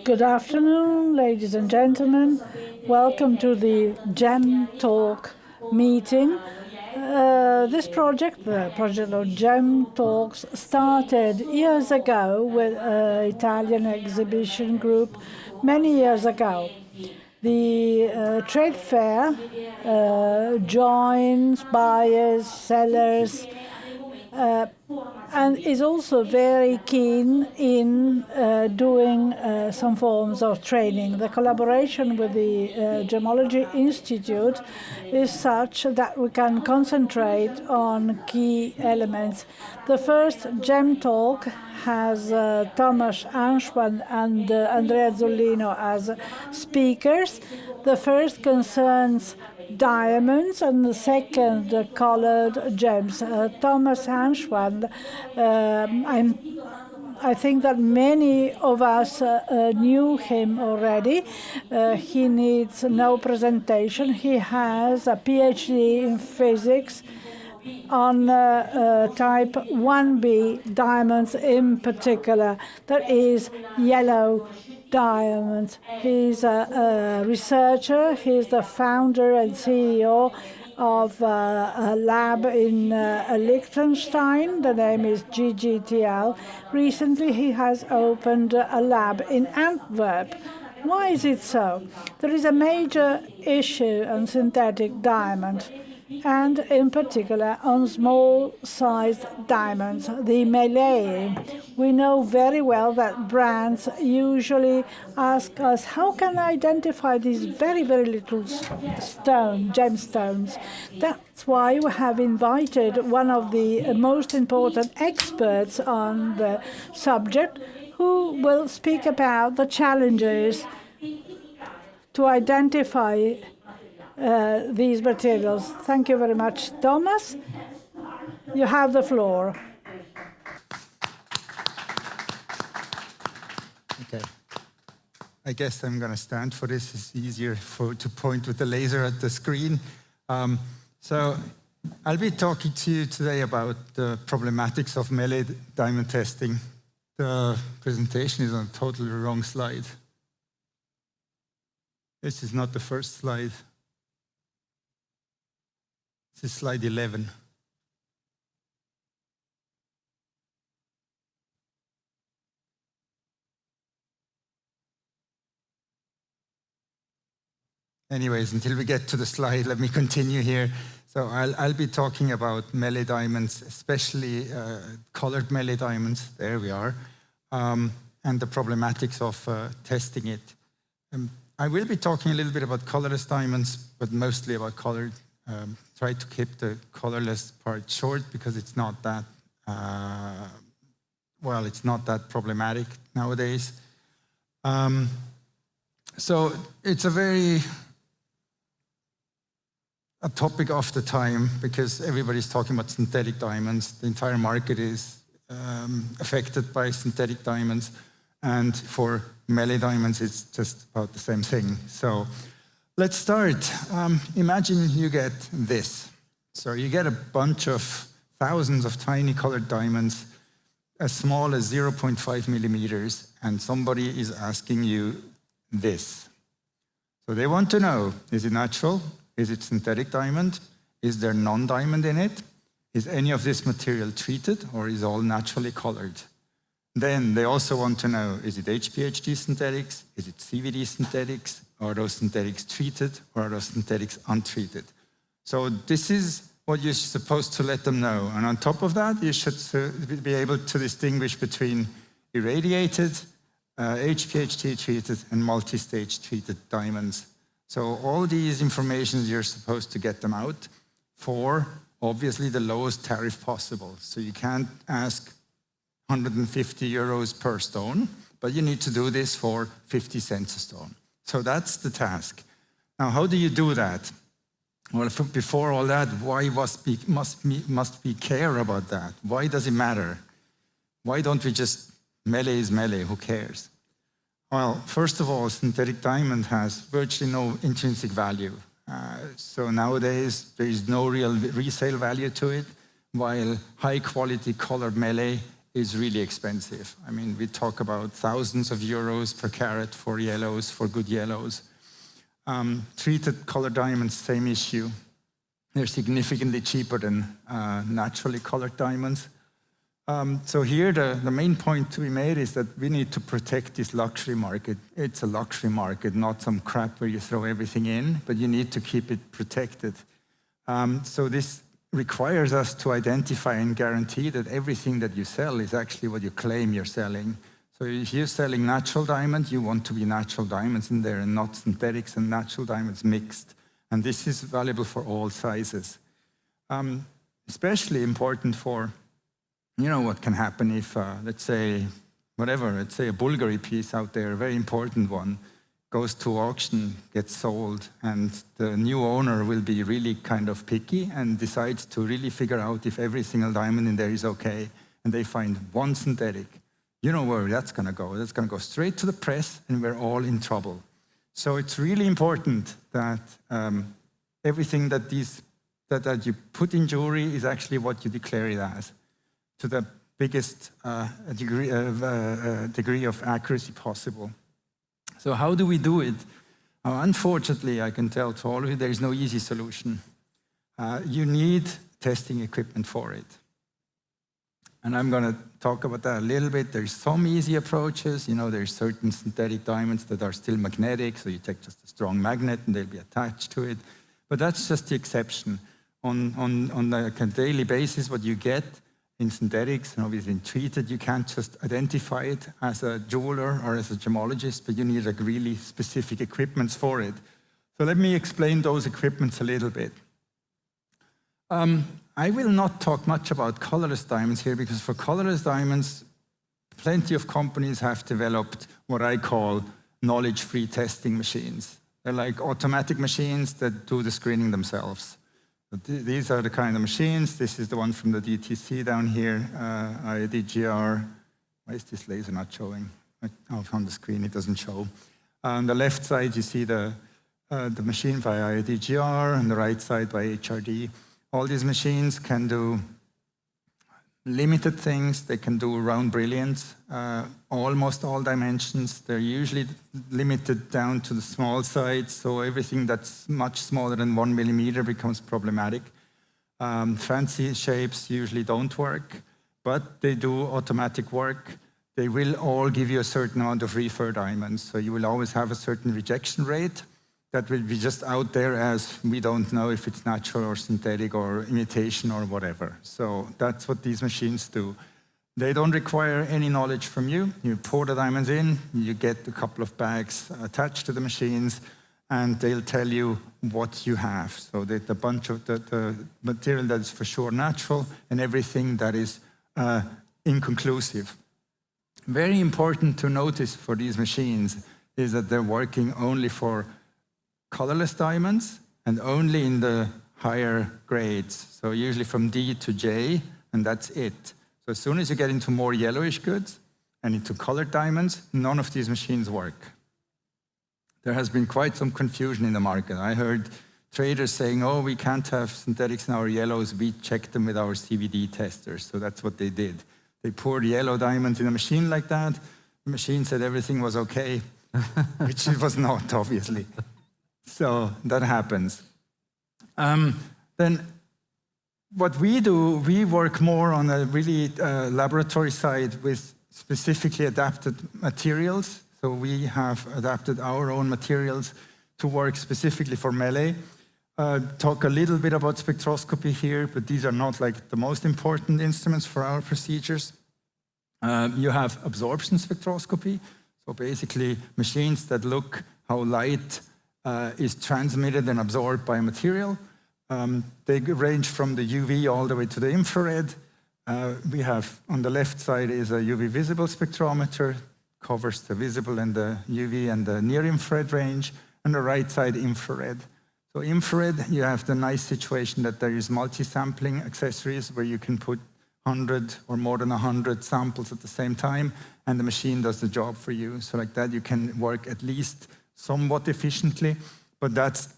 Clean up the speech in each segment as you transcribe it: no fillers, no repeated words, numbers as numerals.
Good afternoon, ladies and gentlemen. Welcome to the Gem Talk meeting. This project, the project of Gem Talks, started years ago with an Italian exhibition group many years ago. The trade fair joins buyers, sellers, and is also very keen in doing some forms of training. The collaboration with the Gemmology Institute is such that we can concentrate on key elements. The first Gem Talk has Thomas Hainschwang and Andrea Zullino as speakers. The first concerns diamonds and the second colored gems. Thomas Hainschwang, I think that many of us knew him already. He needs no presentation. He has a PhD in physics on type 1B diamonds in particular, that is yellow diamonds. He's a researcher. He's the founder and CEO of a lab in Liechtenstein. The name is GGTL. Recently, he has opened a lab in Antwerp. Why is it so? There is a major issue on synthetic diamonds, and in particular on small-sized diamonds, the melee. We know very well that brands usually ask us, how can I identify these very, very little gemstones? That's why we have invited one of the most important experts on the subject, who will speak about the challenges to identify these materials. Thank you very much, Thomas. You have the floor. Okay. I guess I'm going to stand for this. It's easier to point with the laser at the screen. So I'll be talking to you today about the problematics of melee diamond testing. The presentation is on a totally wrong slide. This is not the first slide. This is slide 11. Anyways, until we get to the slide, let me continue here. So I'll be talking about melee diamonds, especially colored melee diamonds. There we are. And the problematics of testing it. I will be talking a little bit about colorless diamonds, but mostly about colored. Try to keep the colorless part short because it's not that, well, it's not that problematic nowadays. So it's a topic of the time because everybody's talking about synthetic diamonds. The entire market is affected by synthetic diamonds. And for melee diamonds, it's just about the same thing. So let's start. Imagine you get this. So you get a bunch of thousands of tiny colored diamonds, as small as 0.5 millimeters, and somebody is asking you this. So they want to know, is it natural? Is it synthetic diamond? Is there non-diamond in it? Is any of this material treated, or is it all naturally colored? Then they also want to know, is it HPHD synthetics? Is it CVD synthetics? Are those synthetics treated, or are those synthetics untreated? So this is what you're supposed to let them know. And on top of that, you should be able to distinguish between irradiated, HPHD treated, and multi-stage treated diamonds. So all these information, you're supposed to get them out for, obviously, the lowest tariff possible. So you can't ask 150 euros per stone, but you need to do this for 50 cents a stone. So that's the task. Now, how do you do that? Well, before all that, why must we care about that? Why does it matter? Why don't we just, melee is melee, who cares? Well, first of all, synthetic diamond has virtually no intrinsic value. So nowadays, there is no real resale value to it, while high quality colored melee is really expensive. I mean, we talk about thousands of euros per carat for yellows, for good yellows. Treated colored diamonds, same issue. They're significantly cheaper than naturally colored diamonds. So here, the main point to be made is that we need to protect this luxury market. It's a luxury market, not some crap where you throw everything in, but you need to keep it protected. So this requires us to identify and guarantee that everything that you sell is actually what you claim you're selling. So if you're selling natural diamonds, you want to be natural diamonds in there and not synthetics and natural diamonds mixed. And this is valuable for all sizes. Especially important for, you know, what can happen if, let's say, let's say a Bulgari piece out there, a very important one, goes to auction, gets sold, and the new owner will be really kind of picky and decides to really figure out if every single diamond in there is okay, and they find one synthetic. You know where that's going to go. That's going to go straight to the press, and we're all in trouble. So it's really important that everything that you put in jewelry is actually what you declare it as, to the biggest degree of accuracy possible. So how do we do it? Unfortunately, I can tell to all of you, there is no easy solution. You need testing equipment for it. And I'm going to talk about that a little bit. There's some easy approaches. You know, there's certain synthetic diamonds that are still magnetic, so you take just a strong magnet and they'll be attached to it. But that's just the exception. On a daily basis, what you get in synthetics and obviously in treated, you can't just identify it as a jeweler or as a gemmologist, but you need like really specific equipments for it. So let me explain those equipments a little bit. I will not talk much about colorless diamonds here, because for colorless diamonds, plenty of companies have developed what I call knowledge-free testing machines. They're like automatic machines that do the screening themselves. These are the kind of machines. This is the one from the DTC down here, IDGR. Why is this laser not showing? Oh, on the screen it doesn't show. On the left side you see the machine by IDGR, and the right side by HRD. All these machines can do limited things. They can do round brilliance, almost all dimensions. They're usually limited down to the small side, so everything that's much smaller than 1 millimeter becomes problematic. Fancy shapes usually don't work, but they do automatic work. They will all give you a certain amount of refer diamonds, so you will always have a certain rejection rate that will be just out there as we don't know if it's natural or synthetic or imitation or whatever. So that's what these machines do. They don't require any knowledge from you. You pour the diamonds in, you get a couple of bags attached to the machines, and they'll tell you what you have. So that a bunch of the material that is for sure natural and everything that is inconclusive. Very important to notice for these machines is that they're working only for colorless diamonds and only in the higher grades. So usually from D to J, and that's it. So as soon as you get into more yellowish goods and into colored diamonds, none of these machines work. There has been quite some confusion in the market. I heard traders saying, oh, we can't have synthetics in our yellows. We checked them with our CVD testers. So that's what they did. They poured yellow diamonds in a machine like that. The machine said everything was okay, which it was not, obviously. So that happens. Then what we do, we work more on a really laboratory side with specifically adapted materials. So we have adapted our own materials to work specifically for melee. Talk a little bit about spectroscopy here, but these are not like the most important instruments for our procedures. You have absorption spectroscopy. So basically machines that look how light is transmitted and absorbed by a material. They range from the UV all the way to the infrared. We have on the left side is a UV visible spectrometer, covers the visible and the UV and the near infrared range, and the right side infrared. So infrared, you have the nice situation that there is multi-sampling accessories where you can put 100 or more than 100 samples at the same time, and the machine does the job for you. So like that, you can work at least somewhat efficiently, but that's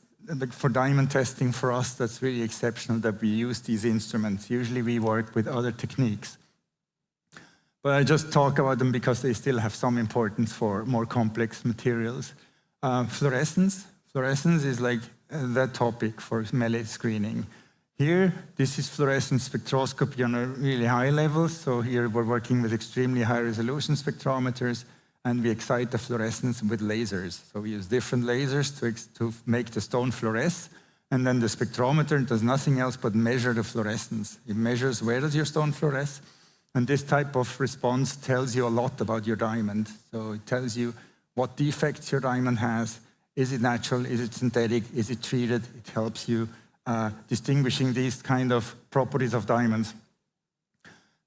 for diamond testing for us, that's really exceptional that we use these instruments. Usually we work with other techniques. but I just talk about them because they still have some importance for more complex materials. Fluorescence. Fluorescence is like that topic for melee screening. Here, this is fluorescence spectroscopy on a really high level. So here we're working with extremely high resolution spectrometers, and we excite the fluorescence with lasers. So we use different lasers to make the stone fluoresce. And then the spectrometer does nothing else but measure the fluorescence. It measures where does your stone fluoresce. And this type of response tells you a lot about your diamond. So it tells you what defects your diamond has. Is it natural? Is it synthetic? Is it treated? It helps you distinguishing these kind of properties of diamonds.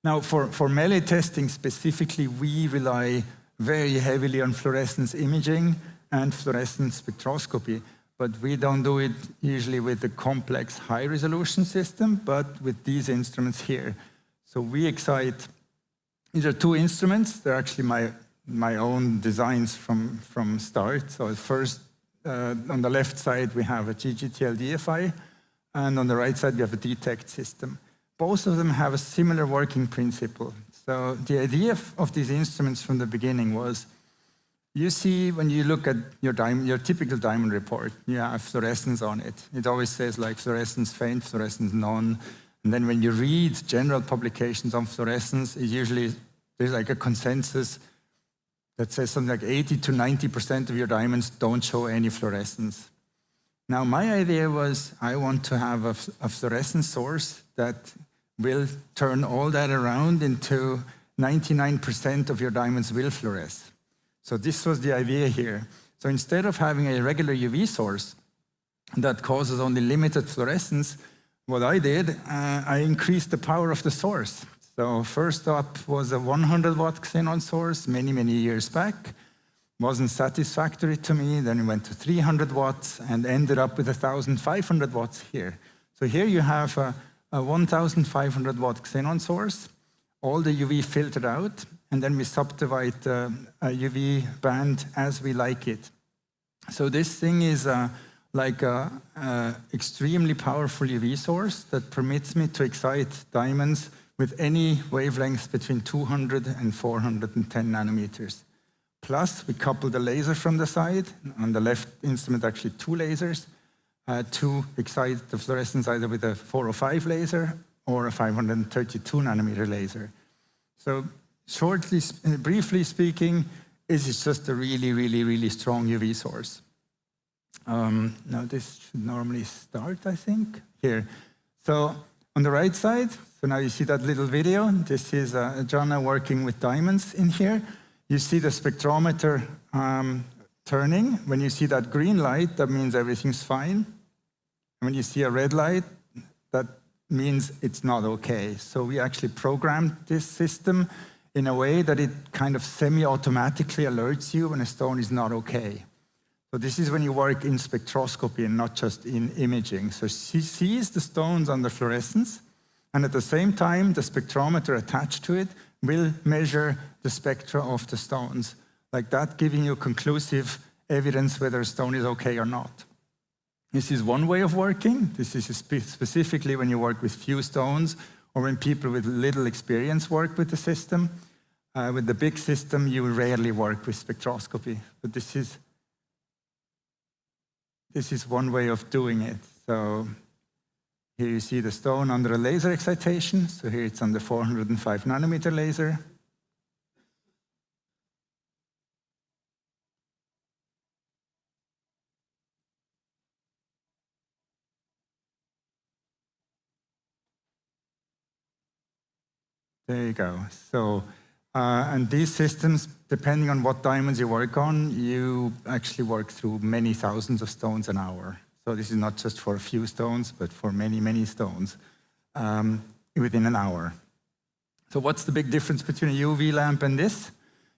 Now, for melee testing specifically, we rely very heavily on fluorescence imaging and fluorescence spectroscopy, but we don't do it usually with the complex high-resolution system, but with these instruments here. So we excite, these are two instruments. They're actually my own designs from start. So first, on the left side, we have a GGTL DFI, and on the right side, we have a detect system. Both of them have a similar working principle. So the idea of these instruments from the beginning was, you see when you look at your typical diamond report, you have fluorescence on it. It always says like fluorescence faint, fluorescence none. And then when you read general publications on fluorescence, there's like a consensus that says something like 80 to 90% of your diamonds don't show any fluorescence. Now, my idea was I want to have a fluorescence source that will turn all that around into 99% of your diamonds will fluoresce. So this was the idea here. So instead of having a regular UV source that causes only limited fluorescence, what I did, I increased the power of the source. So first up was a 100-watt xenon source many, many years back. Wasn't satisfactory to me. Then it went to 300 watts and ended up with 1,500 watts here. So here you have a 1,500 watt xenon source, all the UV filtered out, and then we subdivide a UV band as we like it. So this thing is like an extremely powerful UV source that permits me to excite diamonds with any wavelength between 200 and 410 nanometers. Plus, we couple the laser from the side. On the left instrument, actually two lasers to excite the fluorescence either with a 405 laser or a 532 nanometer laser. So briefly speaking, this is just a really, really, really strong UV source. Now this should normally start, I think, here. So on the right side, so now you see that little video. This is Jana working with diamonds in here. You see the spectrometer turning. When you see that green light, that means everything's fine. And when you see a red light, that means it's not okay. So we actually programmed this system in a way that it kind of semi-automatically alerts you when a stone is not okay. So this is when you work in spectroscopy and not just in imaging. So she sees the stones under fluorescence, and at the same time, the spectrometer attached to it will measure the spectra of the stones, like that, giving you conclusive evidence whether a stone is okay or not. This is one way of working. This is specifically when you work with few stones or when people with little experience work with the system. With the big system, you rarely work with spectroscopy, but this is one way of doing it. So here you see the stone under a laser excitation. So here it's on the 405 nanometer laser. There you go. So, and these systems, depending on what diamonds you work on, you actually work through many thousands of stones an hour. So this is not just for a few stones, but for many, many stones within an hour. So what's the big difference between a UV lamp and this?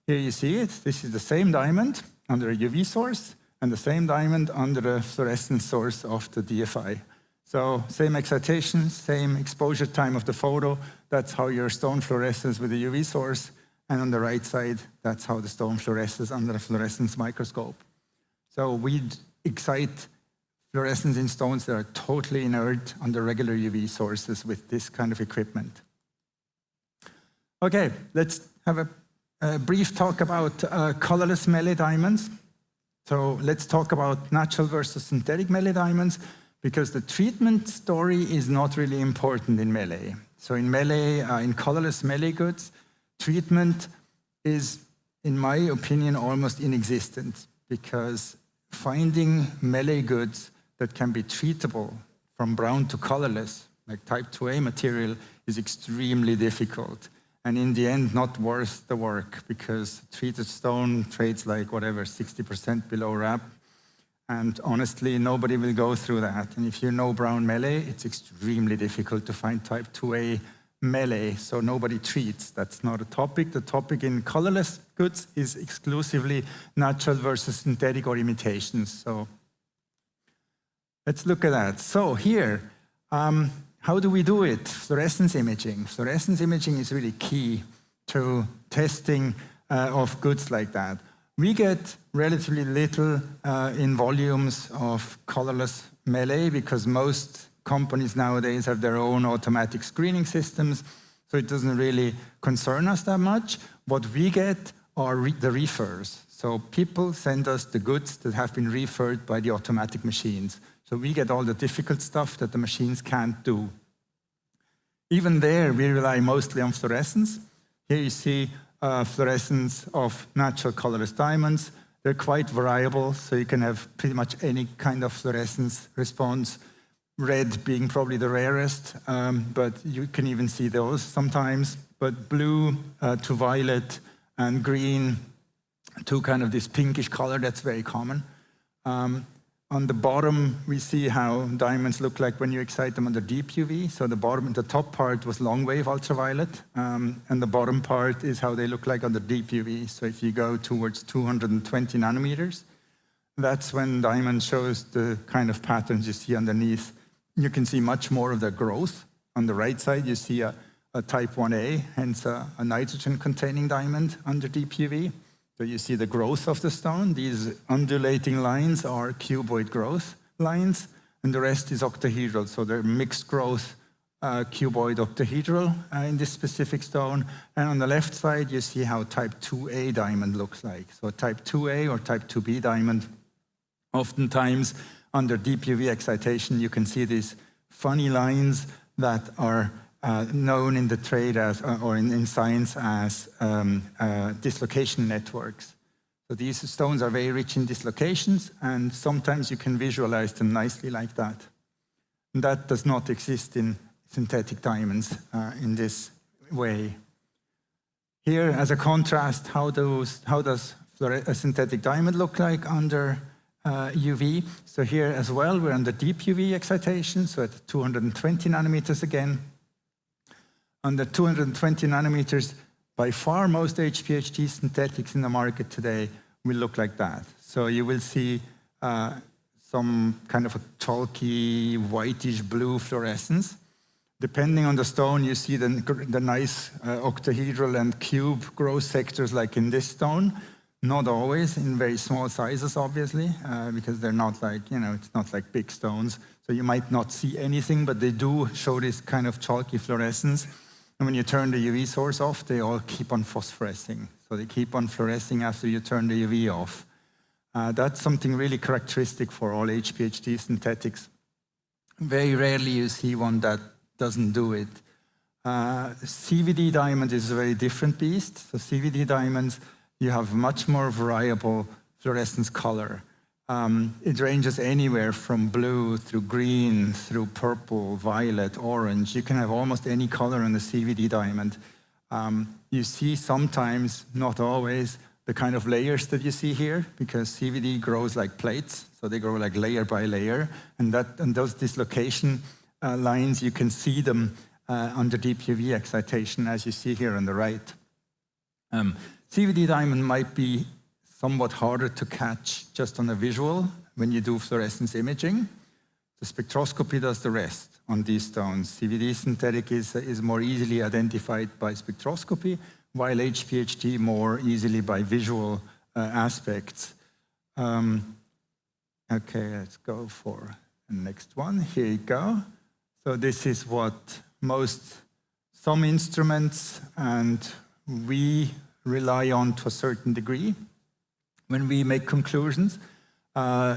Here you see it. This is the same diamond under a UV source and the same diamond under the fluorescence source of the DFI. So same excitation, same exposure time of the photo. That's how your stone fluoresces with a UV source. And on the right side, that's how the stone fluoresces under a fluorescence microscope. So we excite fluorescence in stones that are totally inert under regular UV sources with this kind of equipment. Okay, let's have a brief talk about colorless melee diamonds. So let's talk about natural versus synthetic melee diamonds, because the treatment story is not really important in melee. So in melee, in colorless melee goods, treatment is, in my opinion, almost inexistent, because finding melee goods that can be treatable from brown to colorless, like type 2A material, is extremely difficult. And in the end, not worth the work, because treated stone trades like whatever, 60% below wrap. And honestly, nobody will go through that. And if you know brown melee, it's extremely difficult to find type 2A melee, so nobody treats. That's not a topic. The topic in colorless goods is exclusively natural versus synthetic or imitations. So let's look at that. So here, how do we do it? Fluorescence imaging. Fluorescence imaging is really key to testing of goods like that. We get relatively little in volumes of colorless melee, because most companies nowadays have their own automatic screening systems, so it doesn't really concern us that much. What we get are the refers. So people send us the goods that have been referred by the automatic machines. So we get all the difficult stuff that the machines can't do. Even there, we rely mostly on fluorescence. Here you see fluorescence of natural colorless diamonds. They're quite variable, so you can have pretty much any kind of fluorescence response. Red being probably the rarest, but you can even see those sometimes. But blue to violet and green to kind of this pinkish color, that's very common. On the bottom, we see how diamonds look like when you excite them under deep UV. So the top part was long wave ultraviolet, and the bottom part is how they look like under deep UV. So if you go towards 220 nanometers, that's when diamond shows the kind of patterns you see underneath. You can see much more of the growth. On the right side, you see a type 1A, hence a nitrogen-containing diamond under deep UV. So you see the growth of the stone. These undulating lines are cuboid growth lines, and the rest is octahedral. So they're mixed growth, cuboid octahedral in this specific stone. And on the left side, you see how type 2A diamond looks like. So type 2A or type 2B diamond, oftentimes under deep UV excitation, you can see these funny lines that are known in the trade as, or in science as dislocation networks. So these stones are very rich in dislocations, and sometimes you can visualize them nicely like that. And that does not exist in synthetic diamonds in this way. Here, as a contrast, how does a synthetic diamond look like under UV? So here as well, we're under deep UV excitation, so at 220 nanometers again. Under 220 nanometers, by far most HPHT synthetics in the market today will look like that. So you will see some kind of a chalky, whitish blue fluorescence. Depending on the stone, you see the nice octahedral and cube growth sectors like in this stone. Not always, in very small sizes, obviously, because they're not like, it's not like big stones. So you might not see anything, but they do show this kind of chalky fluorescence. And when you turn the UV source off, they all keep on phosphorescing. So they keep on fluorescing after you turn the UV off. That's something really characteristic for all HPHT synthetics. Very rarely you see one that doesn't do it. CVD diamond is a very different beast. So CVD diamonds, you have much more variable fluorescence color. It ranges anywhere from blue through green, through purple, violet, orange. You can have almost any color on the CVD diamond. You see sometimes, not always, the kind of layers that you see here, because CVD grows like plates, so they grow like layer by layer, and those dislocation lines, you can see them under deep UV excitation, as you see here on the right. CVD diamond might be somewhat harder to catch just on a visual when you do fluorescence imaging. The spectroscopy does the rest on these stones. CVD synthetic is more easily identified by spectroscopy, while HPHT more easily by visual aspects. Okay, let's go for the next one. Here you go. So this is what most some instruments, and we rely on to a certain degree. When we make conclusions,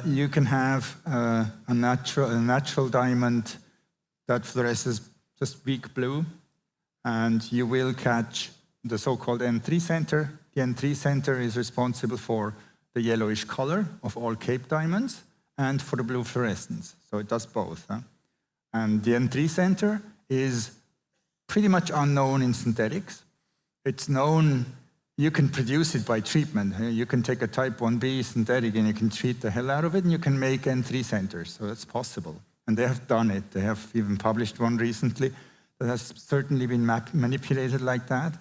you can have a natural diamond that fluoresces just weak blue, and you will catch the so-called N3 center. The N3 center is responsible for the yellowish color of all Cape diamonds and for the blue fluorescence. So it does both. And the N3 center is pretty much unknown in synthetics. It's known, you can produce it by treatment. You can take a type 1B synthetic and you can treat the hell out of it and you can make N3 centers. So that's possible. And they have done it. They have even published one recently that has certainly been manipulated like that.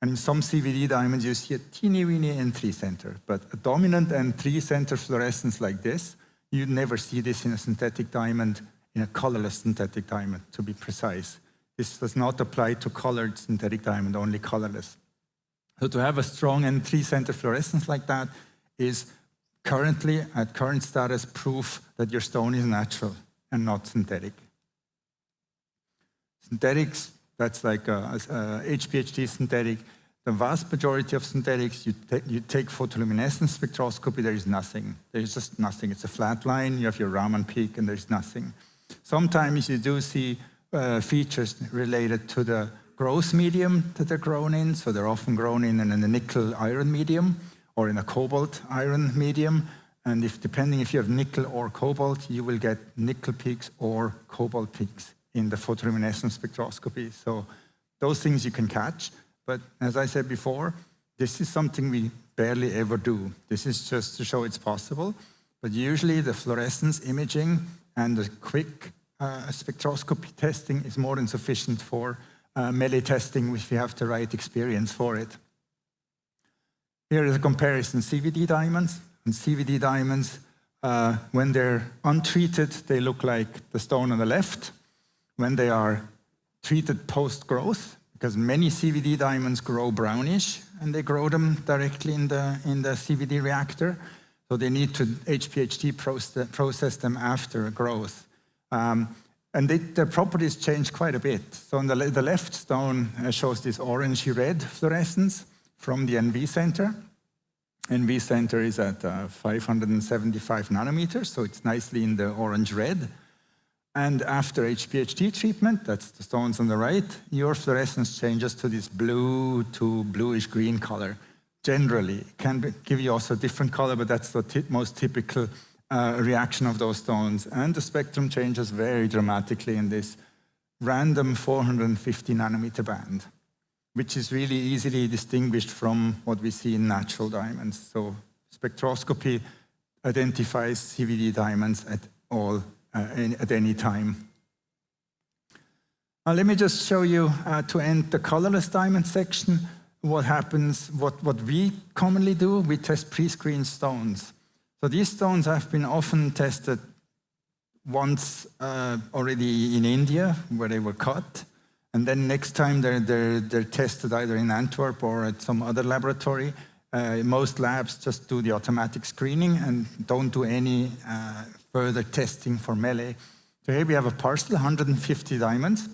And in some CVD diamonds, you see a teeny-weeny N3 center. But a dominant N3 center fluorescence like this, you never see this in a synthetic diamond, in a colorless synthetic diamond, to be precise. This does not apply to colored synthetic diamond, only colorless. So to have a strong N3 center fluorescence like that is currently, at current status, proof that your stone is natural and not synthetic. Synthetics, that's like a HPHT synthetic. The vast majority of synthetics, you take photoluminescence spectroscopy, there is nothing. There is just nothing. It's a flat line, you have your Raman peak, and there's nothing. Sometimes you do see features related to the growth medium that they're grown in. So they're often grown in a nickel iron medium or in a cobalt iron medium. And depending if you have nickel or cobalt, you will get nickel peaks or cobalt peaks in the photoluminescence spectroscopy. So those things you can catch. But as I said before, this is something we barely ever do. This is just to show it's possible. But usually the fluorescence imaging and the quick spectroscopy testing is more than sufficient for melee testing, if you have the right experience for it. Here is a comparison: CVD diamonds. And CVD diamonds, when they're untreated, they look like the stone on the left. When they are treated post-growth, because many CVD diamonds grow brownish, and they grow them directly in the CVD reactor, so they need to HPHT process them after growth. And their properties change quite a bit. So on the left stone shows this orangey-red fluorescence from the NV center. NV center is at 575 nanometers, so it's nicely in the orange-red. And after HPHT treatment, that's the stones on the right, your fluorescence changes to this blue to bluish-green color. Generally, it can give you also a different color, but that's the most typical reaction of those stones. And the spectrum changes very dramatically in this random 450 nanometer band, which is really easily distinguished from what we see in natural diamonds. So spectroscopy identifies CVD diamonds at any time. Now let me just show you, to end the colorless diamond section, what happens, what we commonly do. We test pre-screened stones. So these stones have been often tested once already in India, where they were cut. And then next time they're tested either in Antwerp or at some other laboratory. Most labs just do the automatic screening and don't do any further testing for melee. So here we have a parcel, 150 diamonds.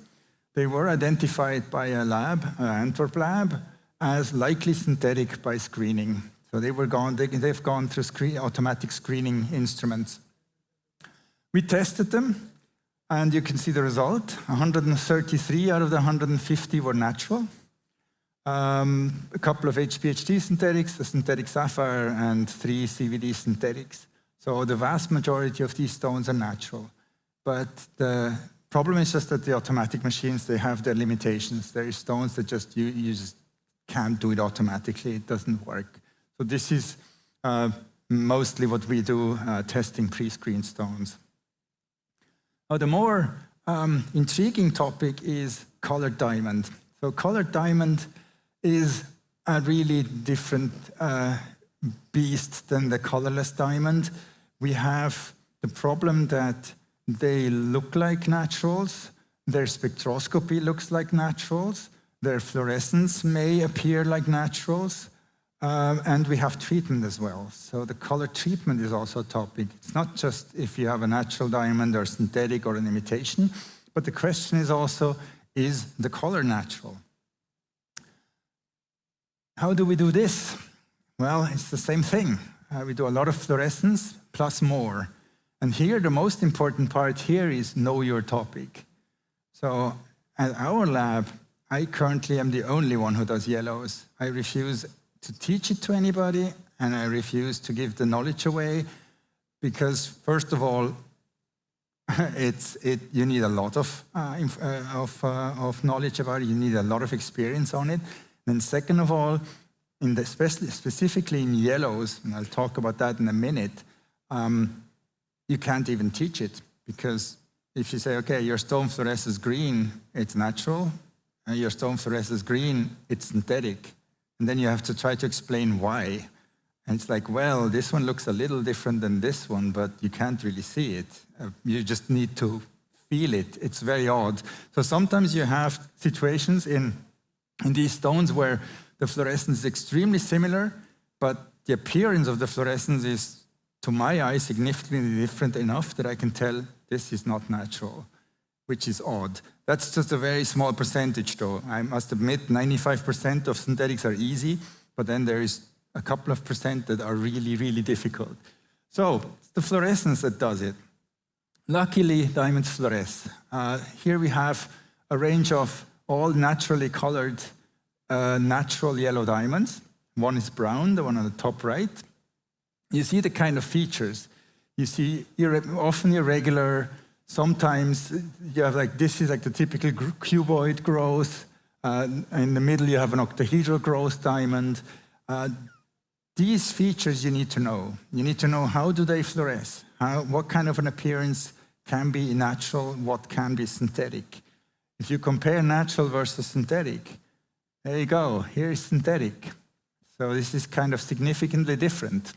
They were identified by a lab, an Antwerp lab, as likely synthetic by screening. So they've gone through automatic screening instruments. We tested them, and you can see the result. 133 out of the 150 were natural. A couple of HPHT synthetics, a synthetic sapphire, and 3 CVD synthetics. So the vast majority of these stones are natural. But the problem is just that the automatic machines, they have their limitations. There are stones that just you just can't do it automatically. It doesn't work. So this is mostly what we do, testing pre-screened stones. Now, the more intriguing topic is colored diamond. So colored diamond is a really different beast than the colorless diamond. We have the problem that they look like naturals, their spectroscopy looks like naturals, their fluorescence may appear like naturals, and we have treatment as well. So the color treatment is also a topic. It's not just if you have a natural diamond or synthetic or an imitation, but the question is also, is the color natural? How do we do this? Well, it's the same thing. We do a lot of fluorescence plus more. And here, the most important part here is know your topic. So at our lab, I currently am the only one who does yellows. I refuse to teach it to anybody, and I refuse to give the knowledge away, because first of all, you need a lot of knowledge about it. You need a lot of experience on it. And second of all, specifically in yellows, and I'll talk about that in a minute, you can't even teach it, because if you say, okay, your stone fluoresces green, it's natural, and your stone fluoresces green, it's synthetic. And then you have to try to explain why. And it's like, well, this one looks a little different than this one, but you can't really see it. You just need to feel it. It's very odd. So sometimes you have situations in these stones where the fluorescence is extremely similar, but the appearance of the fluorescence is, to my eye, significantly different enough that I can tell this is not natural, which is odd. That's just a very small percentage, though. I must admit, 95% of synthetics are easy, but then there is a couple of percent that are really, really difficult. So it's the fluorescence that does it. Luckily, diamonds fluoresce. Here we have a range of all naturally colored natural yellow diamonds. One is brown, the one on the top right. You see the kind of features. You see often irregular. Sometimes you have this is like the typical cuboid growth. In the middle you have an octahedral growth diamond. These features you need to know. You need to know, how do they fluoresce? What kind of an appearance can be natural, what can be synthetic? If you compare natural versus synthetic, there you go, here's synthetic. So this is kind of significantly different.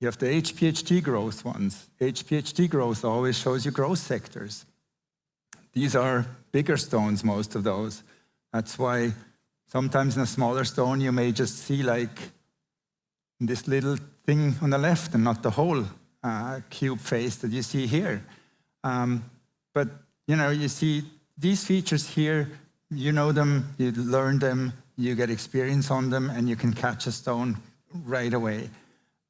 You have the HPHT growth ones. HPHT growth always shows you growth sectors. These are bigger stones, most of those. That's why sometimes in a smaller stone you may just see this little thing on the left and not the whole cube face that you see here. But you see these features here, you know them, you learn them, you get experience on them, and you can catch a stone right away.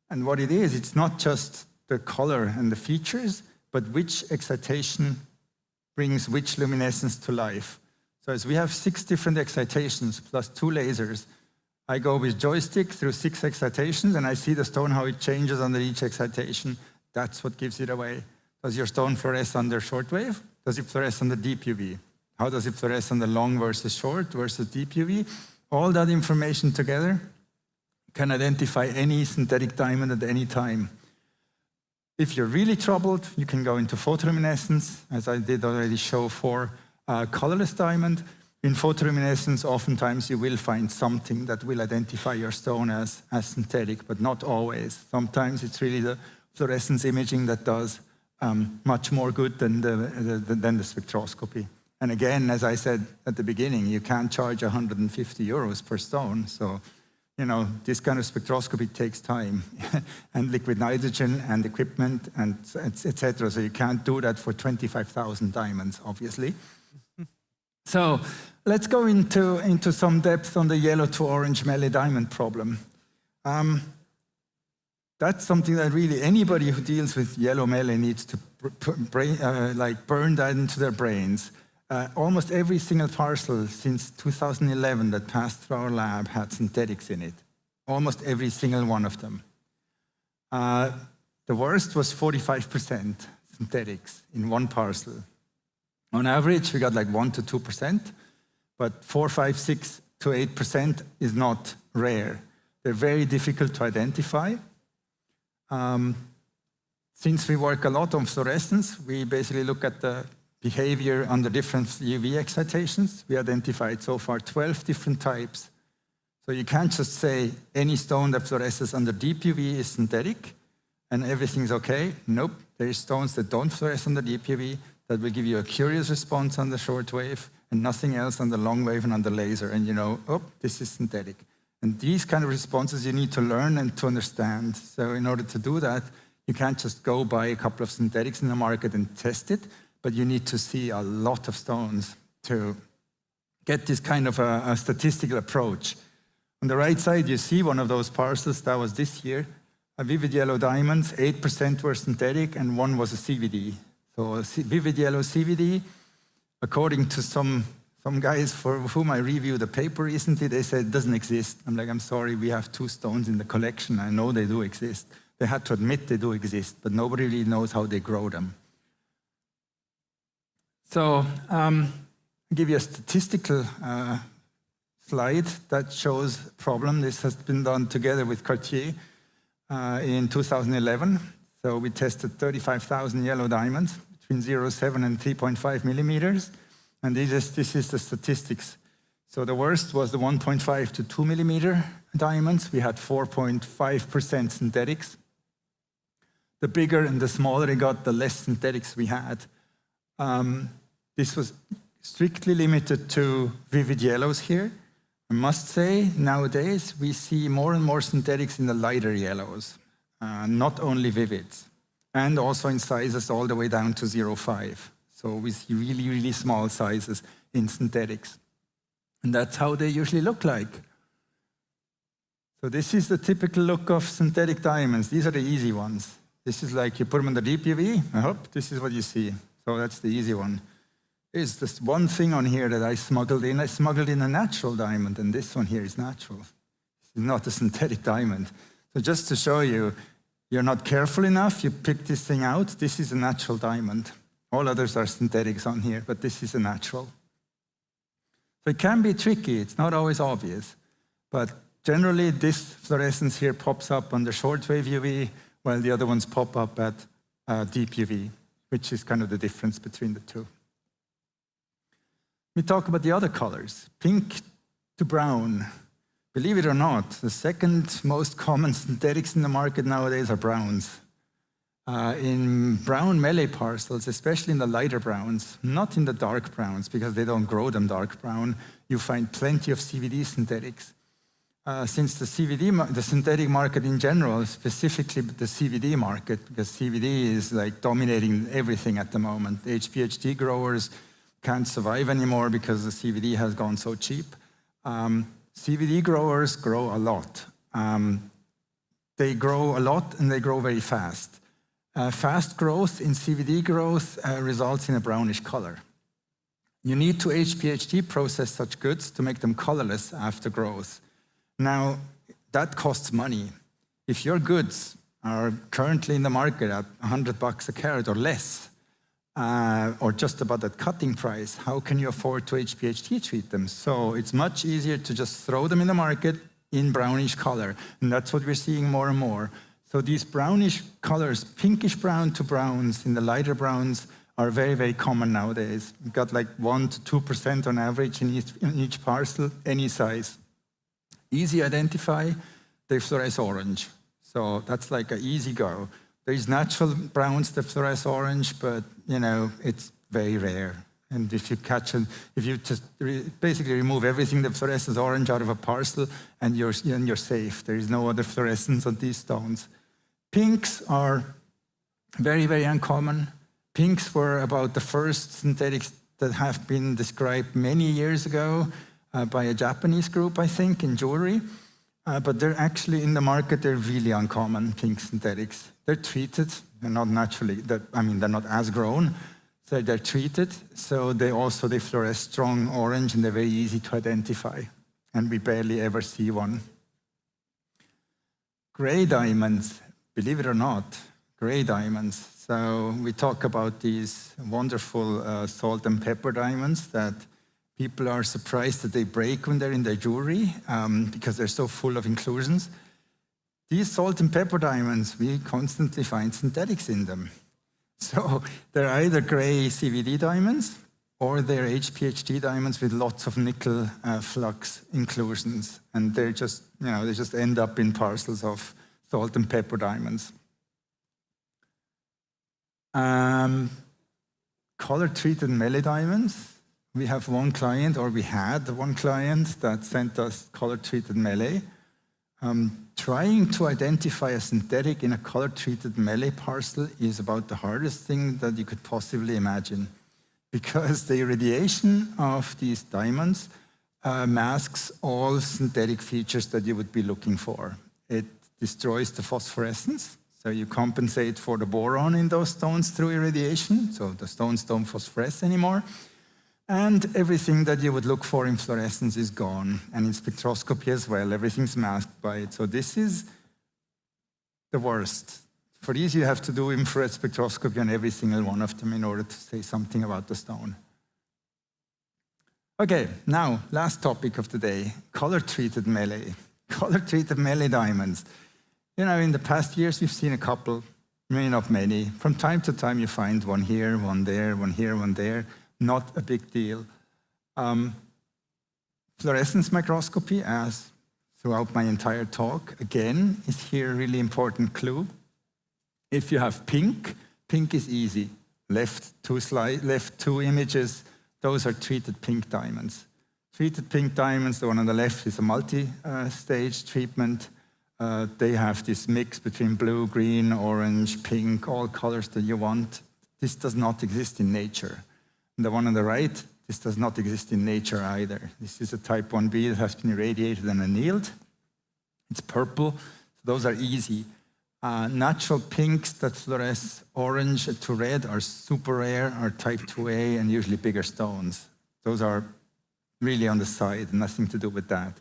And what it is, it's not just the color and the features, but which excitation brings which luminescence to life. So as we have 6 different excitations plus 2 lasers, I go with joystick through 6 excitations, and I see the stone, how it changes under each excitation. That's what gives it away. Does your stone fluoresce under shortwave? Does it fluoresce under deep UV? How does it fluoresce under long versus short versus deep UV? All that information together can identify any synthetic diamond at any time. If you're really troubled, you can go into photoluminescence, as I did already show for colorless diamond. In photoluminescence, oftentimes you will find something that will identify your stone as synthetic, but not always. Sometimes it's really the fluorescence imaging that does much more good than the spectroscopy. And again, as I said at the beginning, you can't charge 150 euros per stone. So, this kind of spectroscopy takes time and liquid nitrogen and equipment and et cetera. So you can't do that for 25,000 diamonds, obviously. So let's go into some depth on the yellow to orange melee diamond problem. That's something that really anybody who deals with yellow melee needs to burn that into their brains. Almost every single parcel since 2011 that passed through our lab had synthetics in it. Almost every single one of them. The worst was 45% synthetics in one parcel. On average, we got 1 to 2%, but 4, 5, 6 to 8% is not rare. They're very difficult to identify. Since we work a lot on fluorescence, we basically look at the behavior under different UV excitations. We identified so far 12 different types. So you can't just say any stone that fluoresces under deep UV is synthetic and everything's okay. Nope, there are stones that don't fluoresce under deep UV that will give you a curious response on the short wave and nothing else on the long wave and on the laser. And oh, this is synthetic. And these kind of responses you need to learn and to understand. So in order to do that, you can't just go buy a couple of synthetics in the market and test it, but you need to see a lot of stones to get this kind of a statistical approach. On the right side, you see one of those parcels that was this year, a vivid yellow diamonds, 8% were synthetic and 1 was a CVD. So a vivid yellow CVD, according to some guys for whom I reviewed a paper recently, they said it doesn't exist. I'm like, I'm sorry, we have 2 stones in the collection. I know they do exist. They had to admit they do exist, but nobody really knows how they grow them. So I'll give you a statistical slide that shows a problem. This has been done together with Cartier in 2011. So we tested 35,000 yellow diamonds between 0.7 and 3.5 millimeters. And this is the statistics. So the worst was the 1.5 to 2 millimeter diamonds. We had 4.5% synthetics. The bigger and the smaller it got, the less synthetics we had. This was strictly limited to vivid yellows here. I must say, nowadays, we see more and more synthetics in the lighter yellows, not only vivids, and also in sizes all the way down to 0.5. So we see really, really small sizes in synthetics. And that's how they usually look like. So this is the typical look of synthetic diamonds. These are the easy ones. This is like you put them in the deep UV, I hope this is what you see. So that's the easy one. There's this one thing on here that I smuggled in. I smuggled in a natural diamond, and this one here is natural. This is not a synthetic diamond. So just to show you, you're not careful enough, you pick this thing out, this is a natural diamond. All others are synthetics on here, but this is a natural. So it can be tricky, it's not always obvious. But generally, this fluorescence here pops up on the shortwave UV, while the other ones pop up at deep UV, which is kind of the difference between the two. We talk about the other colors, pink to brown. Believe it or not, the second most common synthetics in the market nowadays are browns. In brown melee parcels, especially in the lighter browns, not in the dark browns, because they don't grow them dark brown, you find plenty of CVD synthetics. Since the synthetic market in general, specifically the CVD market, because CVD is like dominating everything at the moment. HPHD growers can't survive anymore because the CVD has gone so cheap. CVD growers grow a lot. They grow a lot and they grow very fast. Fast growth in CVD growth results in a brownish color. You need to HPHD process such goods to make them colorless after growth. Now, that costs money. If your goods are currently in the market at $100 a carat or less, or just about that cutting price, how can you afford to HPHD treat them? So it's much easier to just throw them in the market in brownish color. And that's what we're seeing more and more. So these brownish colors, pinkish brown to browns in the lighter browns are very, very common nowadays. We've got like 1% to 2% on average in each parcel, any size. Easy identify, they fluoresce orange. So that's like an easy go. There's natural browns that fluoresce orange, but you know, it's very rare. And if you catch them, if you just basically remove everything that fluoresces orange out of a parcel, and you're safe. There is no other fluorescence on these stones. Pinks are very, very uncommon. Pinks were about the first synthetics that have been described many years ago by a Japanese group, I think, in jewelry. But they're actually in the market, they're really uncommon, pink synthetics. They're treated, they're not naturally, they're not as grown, so they're treated. So they fluoresce strong orange and they're very easy to identify. And we barely ever see one. Gray diamonds, believe it or not, gray diamonds. So we talk about these wonderful salt and pepper diamonds that people are surprised that they break when they're in their jewelry because they're so full of inclusions. These salt and pepper diamonds, we constantly find synthetics in them. So they're either gray CVD diamonds or they're HPHD diamonds with lots of nickel flux inclusions. And they're just, they just end up in parcels of salt and pepper diamonds. Color-treated melee diamonds. We have one client, or we had one client that sent us color-treated melee. Trying to identify a synthetic in a color-treated melee parcel is about the hardest thing that you could possibly imagine, because the irradiation of these diamonds masks all synthetic features that you would be looking for. It destroys the phosphorescence, so you compensate for the boron in those stones through irradiation, so the stones don't phosphoresce anymore. And everything that you would look for in fluorescence is gone, and in spectroscopy as well, everything's masked by it. So this is the worst. For these, you have to do infrared spectroscopy on every single one of them in order to say something about the stone. Okay, now, last topic of the day, color-treated melee. Color-treated melee diamonds. You know, in the past years, we've seen a couple, maybe not many. From time to time, you find one here, one there, one here, one there. Not a big deal. Fluorescence microscopy, as throughout my entire talk, again, is here a really important clue. If you have pink, pink is easy. Left two images, those are treated pink diamonds. Treated pink diamonds, the one on the left is a multi-stage treatment. They have this mix between blue, green, orange, pink, all colors that you want. This does not exist in nature. And the one on the right, this does not exist in nature either. This is a type 1b that has been irradiated and annealed. It's purple, so those are easy. Natural pinks that fluoresce orange to red are super rare, are type 2a and usually bigger stones. Those are really on the side, nothing to do with that.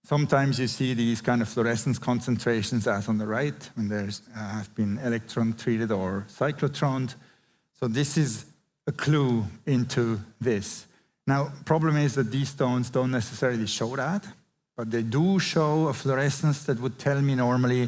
Sometimes you see these kind of fluorescence concentrations as on the right, when there's have been electron treated or cyclotroned. So this is a clue into this. Now, problem is that these stones don't necessarily show that, but they do show a fluorescence that would tell me normally,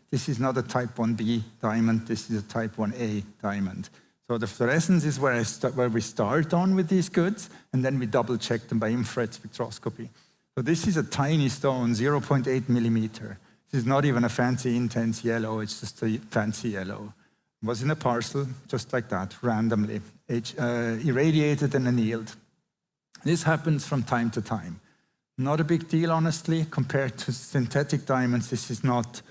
this is not a type 1b diamond, this is a type 1a diamond. So the fluorescence is where we start on with these goods, and then we double check them by infrared spectroscopy. So this is a tiny stone, 0.8 millimeter. This is not even a fancy intense yellow, it's just a fancy yellow. It was in a parcel, just like that, randomly, irradiated and annealed. This happens from time to time. Not a big deal, honestly, compared to synthetic diamonds. This is not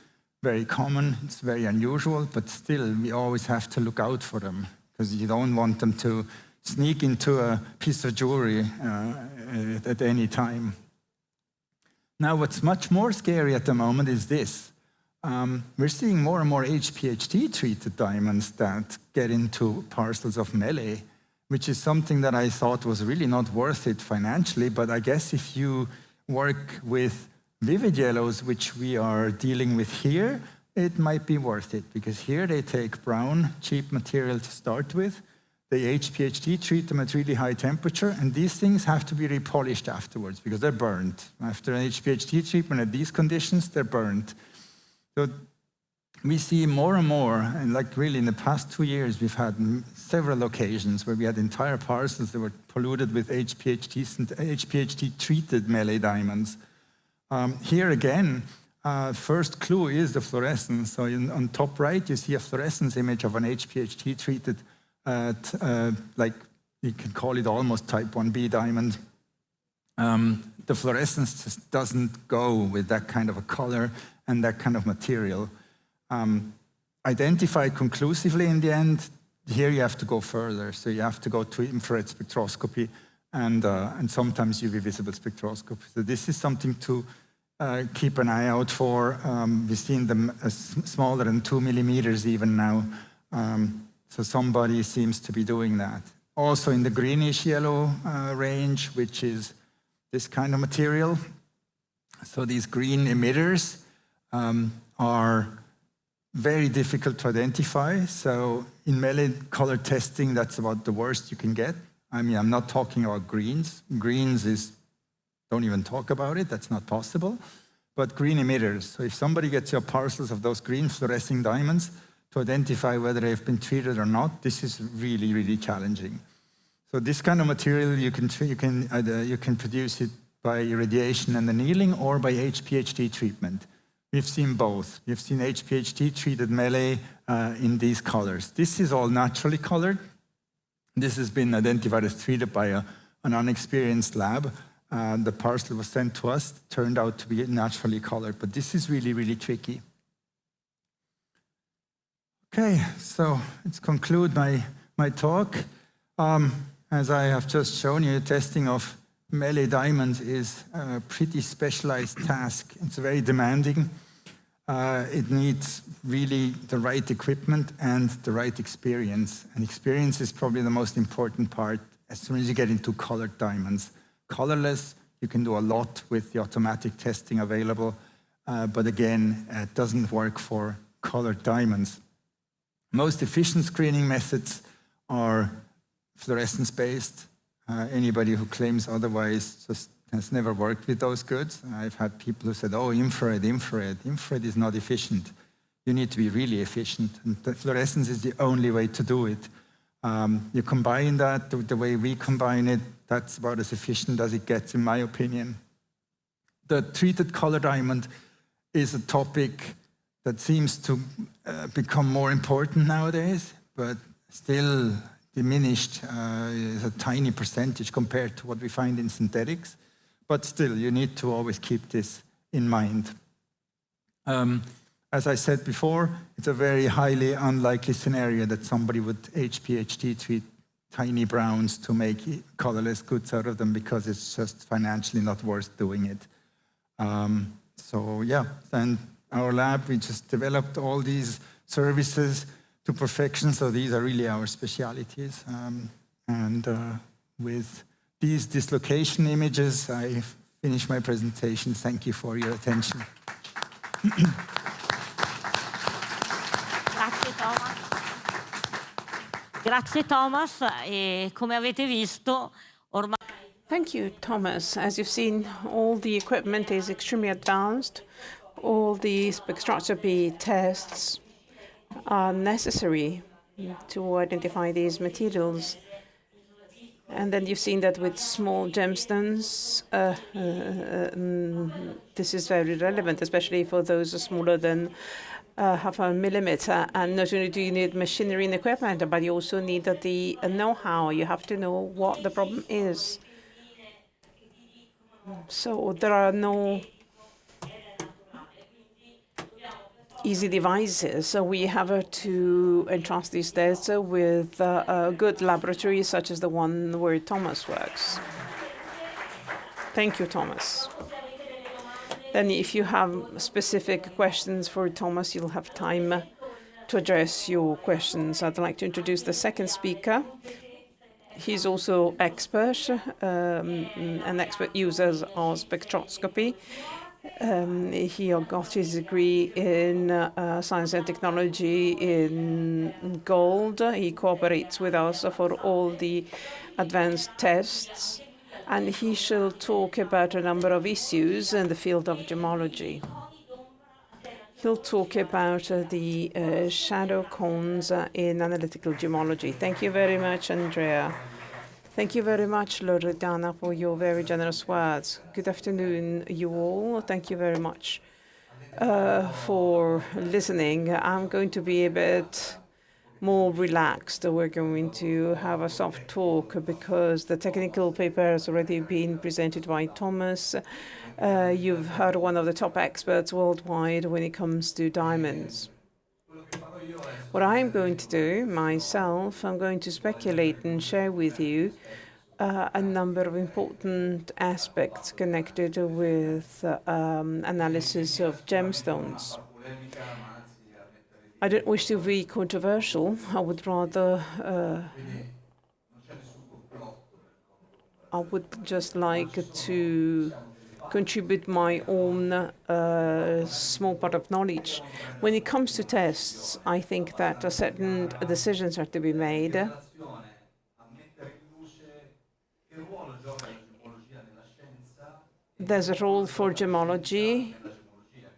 very common, it's very unusual, but still, we always have to look out for them, because you don't want them to sneak into a piece of jewelry at any time. Now, what's much more scary at the moment is this. We're seeing more and more HPHT-treated diamonds that get into parcels of melee, which is something that I thought was really not worth it financially, but I guess if you work with vivid yellows, which we are dealing with here, it might be worth it, because here they take brown, cheap material to start with, they HPHT treat them at really high temperature, and these things have to be repolished afterwards, because they're burnt. After an HPHT treatment at these conditions, they're burnt. So we see more and more, and like really in the past 2 years, we've had several occasions where we had entire parcels that were polluted with HPHT-treated melee diamonds. Here again, first clue is the fluorescence. So on top right, you see a fluorescence image of an HPHT-treated, like you can call it almost type 1b diamond. The fluorescence just doesn't go with that kind of a color and that kind of material. Identified conclusively in the end, here you have to go further. So you have to go to infrared spectroscopy and sometimes UV visible spectroscopy. So this is something to keep an eye out for. We've seen them as smaller than 2 millimeters even now. So somebody seems to be doing that. Also in the greenish yellow range, which is this kind of material. So these green emitters are very difficult to identify. So in melee color testing, that's about the worst you can get. I mean, I'm not talking about greens. Greens is, don't even talk about it, that's not possible. But green emitters, so if somebody gets your parcels of those green fluorescing diamonds, to identify whether they've been treated or not, this is really, really challenging. So this kind of material, you can produce it by irradiation and annealing or by HPHT treatment. We've seen both. We've seen HPHT-treated melee in these colors. This is all naturally colored. This has been identified as treated by an unexperienced lab. The parcel was sent to us, turned out to be naturally colored, but this is really, really tricky. Okay, so let's conclude my talk. As I have just shown you, testing of melee diamonds is a pretty specialized task. It's very demanding. It needs really the right equipment and the right experience. And experience is probably the most important part as soon as you get into colored diamonds. Colorless, you can do a lot with the automatic testing available, but again, it doesn't work for colored diamonds. Most efficient screening methods are fluorescence-based. Anybody who claims otherwise just has never worked with those goods. I've had people who said, oh, infrared. Infrared is not efficient. You need to be really efficient, and the fluorescence is the only way to do it. You combine that the way we combine it, that's about as efficient as it gets, in my opinion. The treated color diamond is a topic that seems to become more important nowadays, but still diminished is a tiny percentage compared to what we find in synthetics. But still, you need to always keep this in mind. As I said before, it's a very highly unlikely scenario that somebody would HPHT treat tiny browns to make colorless goods out of them, because it's just financially not worth doing it. So yeah, and our lab, we just developed all these services to perfection, so these are really our specialities. With these dislocation images, I finish my presentation. Thank you for your attention. Grazie Thomas. Grazie Thomas, e come avete visto ormai. Thank you, Thomas. As you've seen, all the equipment is extremely advanced. All the spectroscopy tests are necessary to identify these materials. And then you've seen that with small gemstones, this is very relevant, especially for those smaller than half a millimeter. And not only do you need machinery and equipment, but you also need the know-how. You have to know what the problem is. So there are no easy devices. So we have to entrust these tests with good laboratories, such as the one where Thomas works. Thank you, Thomas. Then if you have specific questions for Thomas, you'll have time to address your questions. I'd like to introduce the second speaker. He's also expert, an expert user of spectroscopy. He got his degree in science and technology in gold. He cooperates with us for all the advanced tests, and he shall talk about a number of issues in the field of gemmology. He'll talk about the shadow cones in analytical gemmology. Thank you very much, Andrea. Thank you very much, Loredana, for your very generous words. Good afternoon, you all. Thank you very much for listening. I'm going to be a bit more relaxed. We're going to have a soft talk because the technical paper has already been presented by Thomas. You've heard one of the top experts worldwide when it comes to diamonds. What I'm going to do myself, I'm going to speculate and share with you a number of important aspects connected with analysis of gemstones. I don't wish to be controversial. I would rather, I would just like to contribute my own small part of knowledge. When it comes to tests, I think that certain decisions are to be made. There's a role for gemmology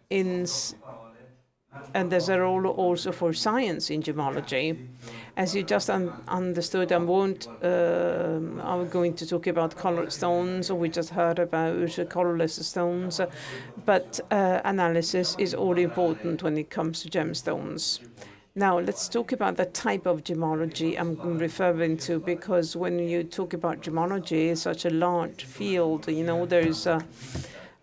and there's a role also for science in gemmology. As you just understood, I'm going to talk about colored stones. We just heard about colorless stones, but analysis is all important when it comes to gemstones. Now, let's talk about the type of gemmology I'm referring to, because when you talk about gemmology, it's such a large field. You know, there's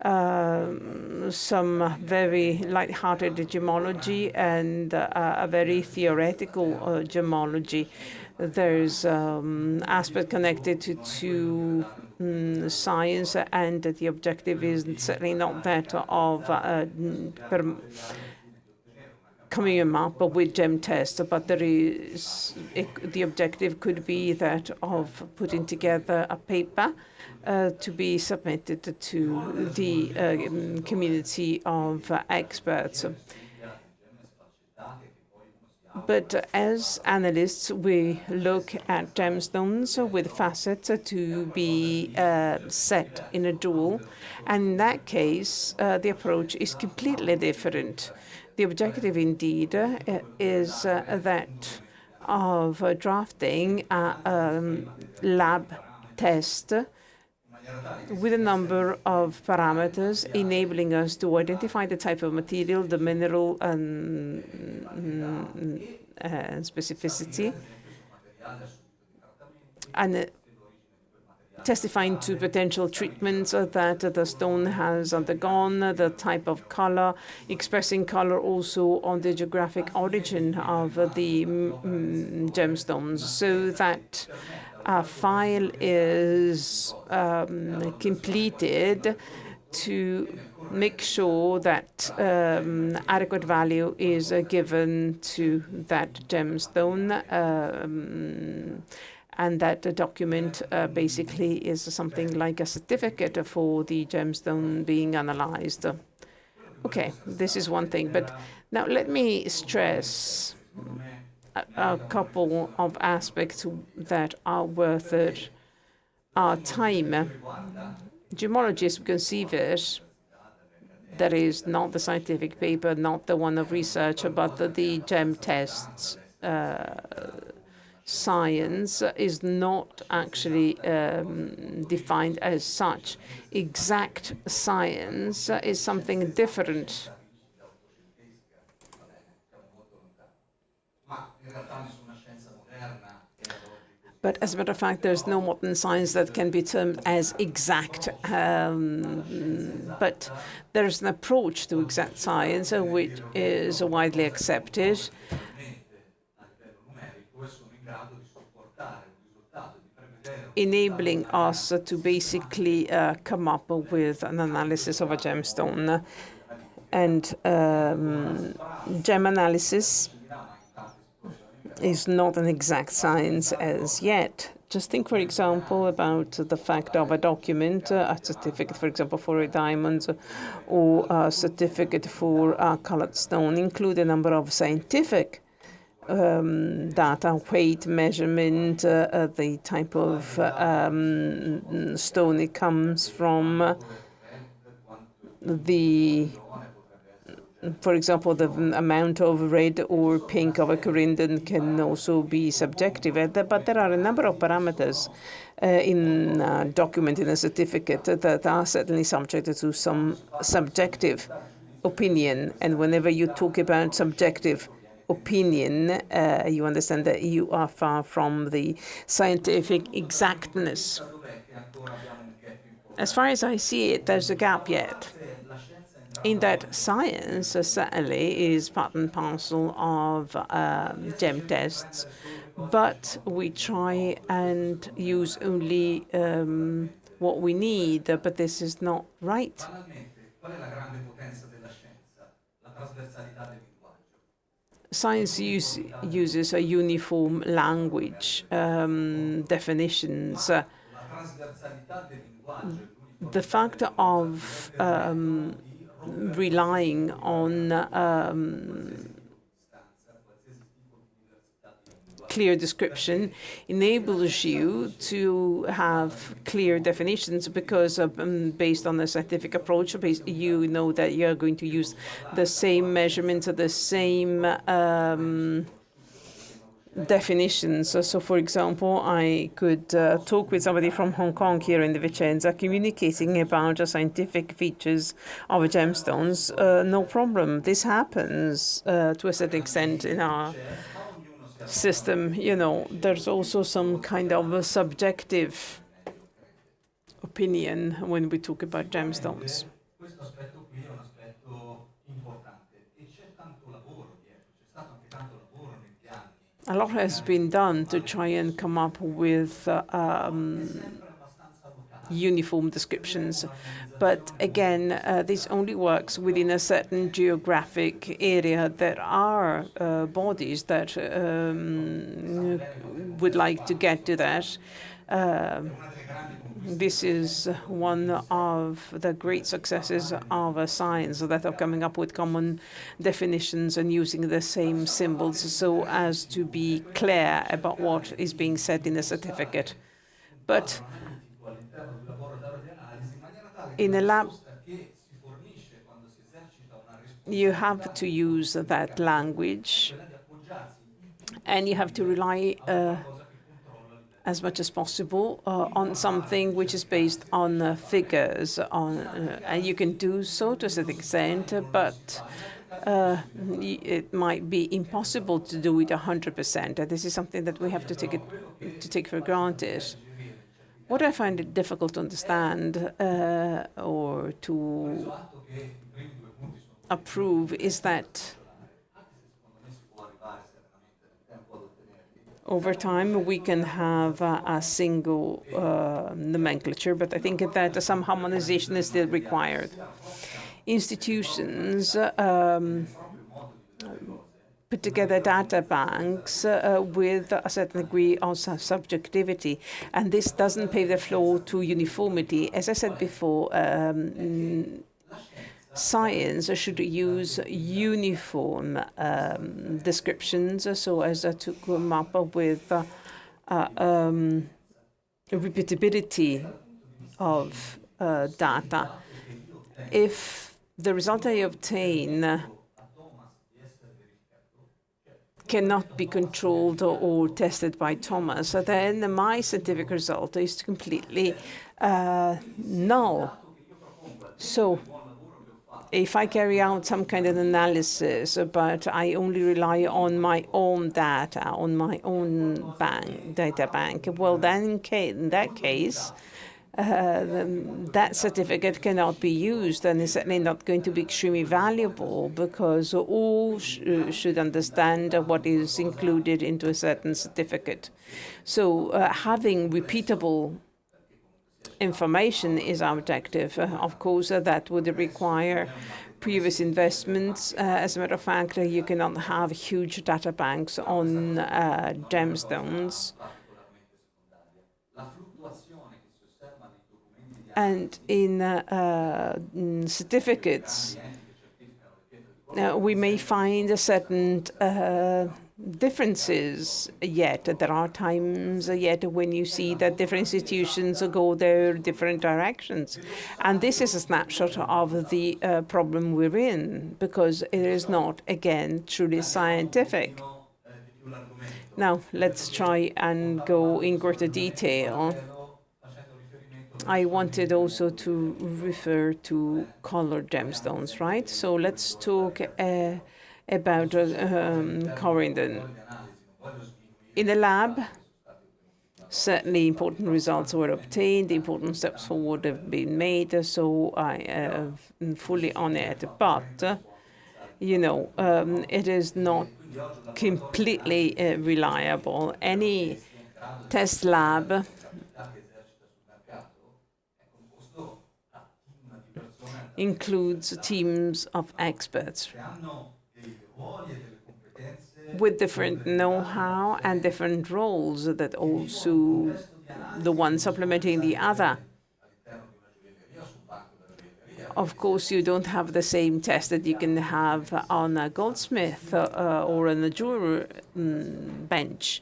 some very light-hearted gemmology and a very theoretical gemmology. There's aspect connected to science, and the objective is certainly not that of coming up with gem tests, but the objective could be that of putting together a paper to be submitted to the community of experts. But as analysts, we look at gemstones with facets to be set in a jewel, and in that case, the approach is completely different. The objective, indeed, is that of drafting a lab test with a number of parameters, enabling us to identify the type of material, the mineral and specificity, and testifying to potential treatments that the stone has undergone, the type of color, expressing color also on the geographic origin of the gemstones, so that a file is completed to make sure that adequate value is given to that gemstone, and that the document basically is something like a certificate for the gemstone being analyzed. Okay, this is one thing, but now let me stress a couple of aspects that are worth our time. Gemmology, as we conceive it, that is not the scientific paper, not the one of research, but the gem tests science is not actually defined as such. Exact science is something different. But as a matter of fact, there's no modern science that can be termed as exact. But there's an approach to exact science which is widely accepted. Enabling us to basically come up with an analysis of a gemstone. And gem analysis is not an exact science as yet. Just think, for example, about the fact of a document, a certificate, for example, for a diamond, or a certificate for a colored stone, include a number of scientific data, weight, measurement, the type of stone it comes from, for example, the amount of red or pink of a corindon can also be subjective. But there are a number of parameters in a document, in a certificate, that are certainly subject to some subjective opinion. And whenever you talk about subjective opinion, you understand that you are far from the scientific exactness. As far as I see it, there's a gap yet. In that science certainly is part and parcel of gem tests, but we try and use only what we need, but this is not right. Science uses a uniform language, definitions. The fact of relying on clear description enables you to have clear definitions, because based on the scientific approach, you know that you're going to use the same measurements, the same definitions. So, for example, I could talk with somebody from Hong Kong here in the Vicenza, communicating about the scientific features of gemstones. No problem. This happens to a certain extent in our system. You know, there's also some kind of a subjective opinion when we talk about gemstones. A lot has been done to try and come up with uniform descriptions. But again, this only works within a certain geographic area. There are bodies that would like to get to that. This is one of the great successes of science, that are coming up with common definitions and using the same symbols so as to be clear about what is being said in the certificate. But in a lab, you have to use that language, and you have to rely as much as possible on something which is based on figures, and you can do so to a certain extent, but it might be impossible to do it 100%. This is something that we have to take for granted. What I find it difficult to understand or to approve is that over time we can have a single nomenclature, but I think that some harmonization is still required. Institutions put together data banks with a certain degree of subjectivity, and this doesn't pave the floor to uniformity. As I said before, science should use uniform descriptions so as to come up with repeatability of data. If the result I obtain cannot be controlled or tested by Thomas, then my scientific result is completely null. So if I carry out some kind of analysis, but I only rely on my own data, on my own data bank, well, then in that case, that certificate cannot be used, and is certainly not going to be extremely valuable, because all should understand what is included into a certain certificate. So having repeatable information is our objective. Of course, that would require previous investments. As a matter of fact, you cannot have huge data banks on gemstones. And in certificates, we may find certain differences yet. There are times yet when you see that different institutions go their different directions. And this is a snapshot of the problem we're in, because it is not, again, truly scientific. Now, let's try and go in greater detail. I wanted also to refer to colored gemstones, right? So let's talk about corindon. In the lab, certainly important results were obtained, important steps forward have been made, so I am fully on it. But, you know, it is not completely reliable. Any test lab includes teams of experts with different know-how and different roles, that also the one supplementing the other. Of course, you don't have the same test that you can have on a goldsmith or on a jeweler bench.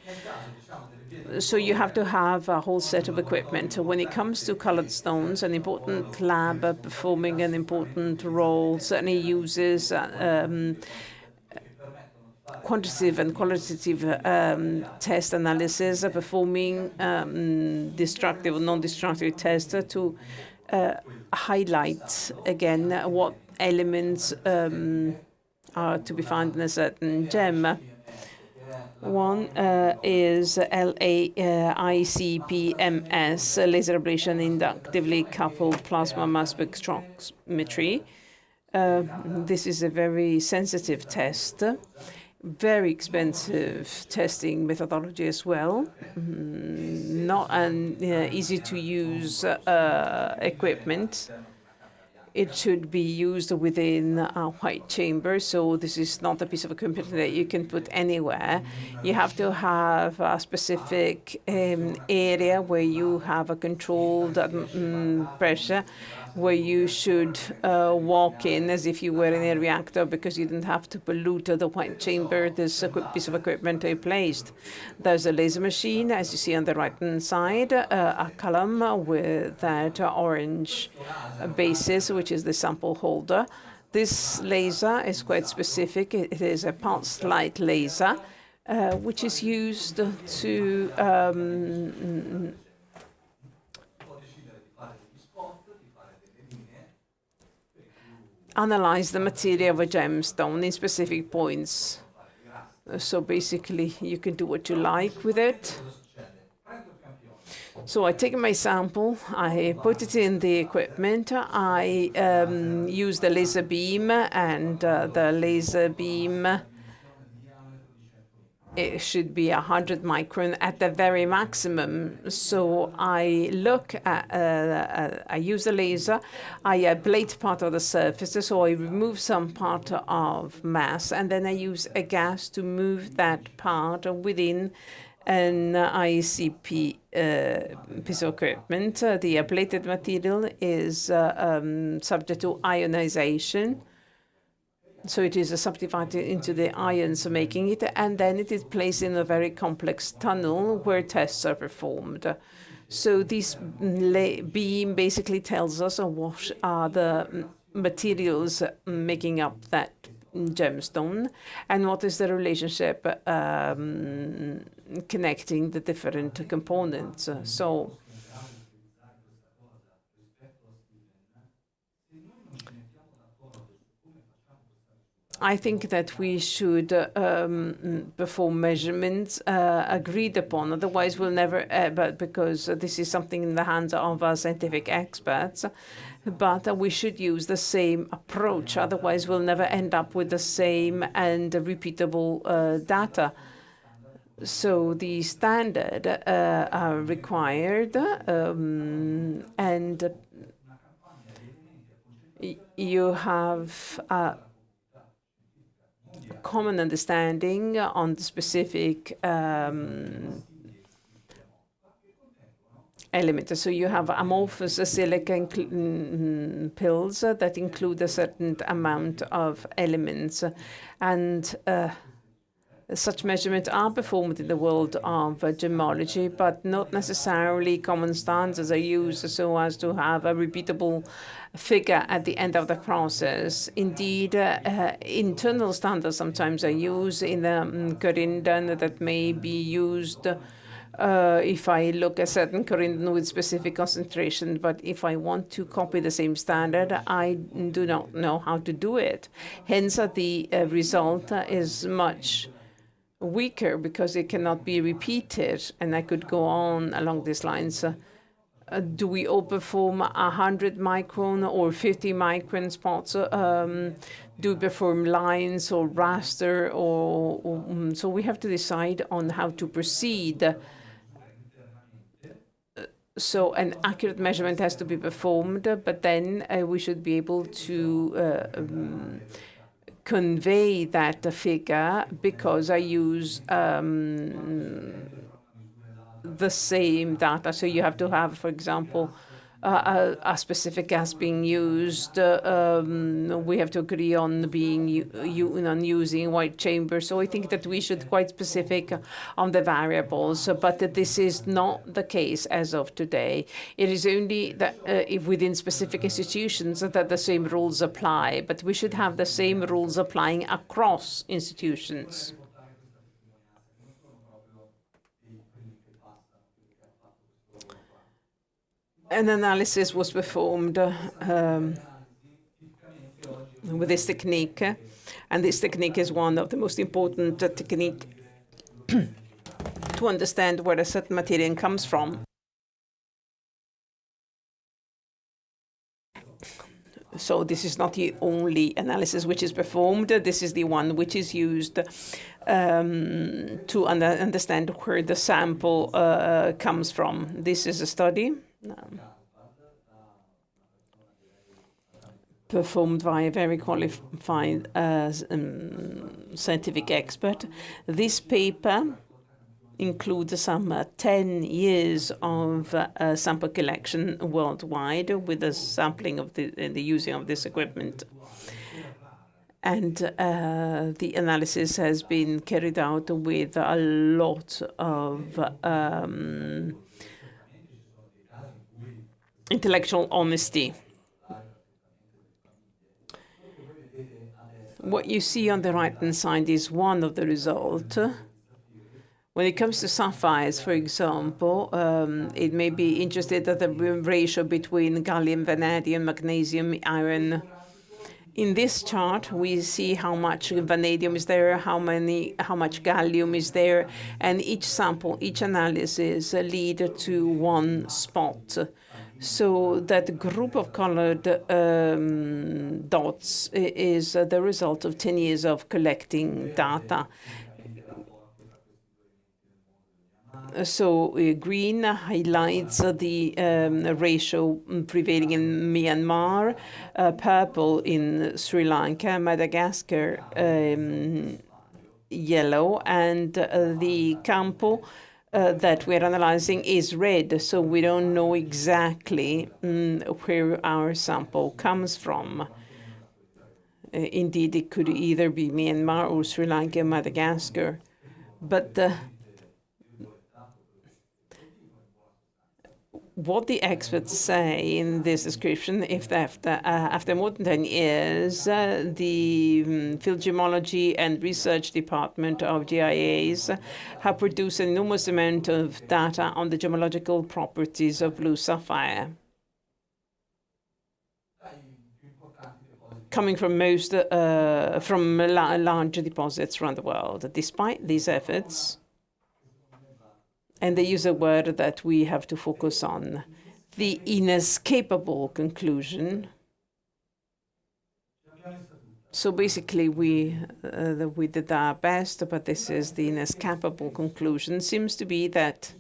So you have to have a whole set of equipment. When it comes to colored stones, an important lab performing an important role certainly uses quantitative and qualitative test analysis, performing destructive or non-destructive tests to highlight again what elements are to be found in a certain gem. One is LAICPMS, laser ablation inductively coupled plasma mass spectrometry. This is a very sensitive test. very expensive testing methodology as well, not an easy to use equipment. It should be used within a white chamber, so this is not a piece of equipment that you can put anywhere. You have to have a specific area where you have a controlled pressure, where you should walk in as if you were in a reactor, because you don't have to pollute the white chamber this piece of equipment is placed. There's a laser machine, as you see on the right-hand side, a column with that orange basis, which is the sample holder. This laser is quite specific. It is a pulsed light laser, which is used to analyze the material of a gemstone in specific points. So basically, you can do what you like with it. So I take my sample, I put it in the equipment, I use the laser beam, and the laser beam, it should be 100 micron at the very maximum. So I look at, I use the laser, I ablate part of the surface, so I remove some part of mass, and then I use a gas to move that part within an ICP piece of equipment. The ablated material is subject to ionization. So it is subdivided into the ions making it, and then it is placed in a very complex tunnel where tests are performed. So this beam basically tells us what are the materials making up that gemstone, and what is the relationship connecting the different components. So I think that we should perform measurements agreed upon. Otherwise, we'll never, because this is something in the hands of our scientific experts, but we should use the same approach. Otherwise, we'll never end up with the same and repeatable data. So the standard are required, and you have common understanding on the specific element. So you have amorphous silica pills that include a certain amount of elements, and such measurements are performed in the world of gemmology, but not necessarily common standards are used so as to have a repeatable figure at the end of the process. Indeed, internal standards sometimes are used in the corindon that may be used if I look at certain corindon with specific concentration, but if I want to copy the same standard, I do not know how to do it. Hence, the result is much weaker because it cannot be repeated, and I could go on along these lines. Do we all perform 100 micron or 50 micron spots? Do we perform lines or raster? So we have to decide on how to proceed. So an accurate measurement has to be performed, but then we should be able to convey that figure because I use the same data. So you have to have, for example, a specific gas being used. We have to agree on using white chamber. So I think that we should quite specific on the variables, but this is not the case as of today. It is only that if within specific institutions that the same rules apply, but we should have the same rules applying across institutions. An analysis was performed with this technique, and this technique is one of the most important techniques to understand where a certain material comes from. So this is not the only analysis which is performed. This is the one which is used to understand where the sample comes from. This is a study performed by a very qualified scientific expert. This paper includes some 10 years of sample collection worldwide with the sampling of the using of this equipment. And the analysis has been carried out with a lot of intellectual honesty. What you see on the right-hand side is one of the results. When it comes to sapphires, for example, it may be interested at the ratio between gallium, vanadium, magnesium, iron. In this chart, we see how much vanadium is there, how much gallium is there, and each sample, each analysis lead to one spot. So that group of colored dots is the result of 10 years of collecting data. So green highlights the ratio prevailing in Myanmar, purple in Sri Lanka, Madagascar yellow, and the campo that we're analyzing is red, so we don't know exactly where our sample comes from. Indeed, it could either be Myanmar or Sri Lanka or Madagascar. But what the experts say in this description, if after more than 10 years, the Field Gemmology and Research Department of GIAs have produced an enormous amount of data on the gemmological properties of blue sapphire, coming from large deposits around the world. Despite these efforts, and they use a word that we have to focus on, the inescapable conclusion. So basically, we did our best, but this is the inescapable conclusion, seems to be that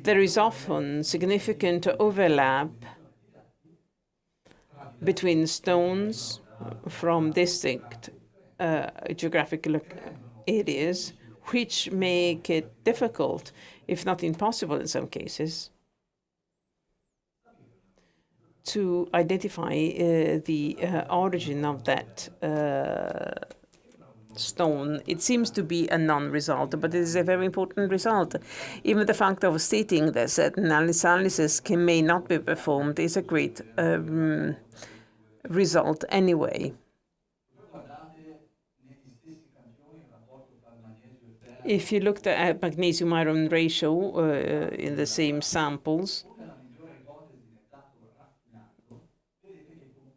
there is often significant overlap between stones from distinct geographical areas, which make it difficult, if not impossible in some cases, to identify the origin of that stone. It seems to be a non-result, but it is a very important result. Even the fact of stating that certain analysis may not be performed is a great result anyway. If you looked at magnesium-iron ratio in the same samples,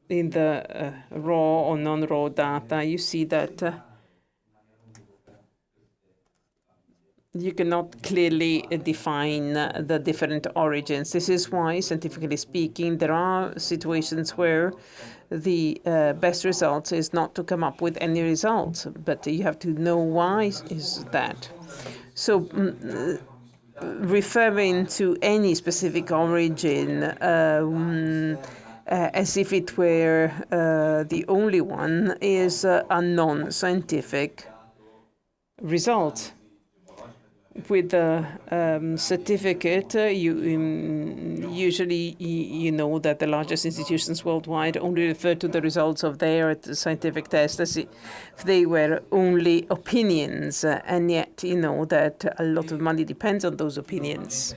in the raw or non-raw data, you see that you cannot clearly define the different origins. This is why, scientifically speaking, there are situations where the best result is not to come up with any results, but you have to know why is that. So referring to any specific origin as if it were the only one is a non-scientific result. With the certificate, usually you know that the largest institutions worldwide only refer to the results of their scientific tests as if they were only opinions, and yet you know that a lot of money depends on those opinions.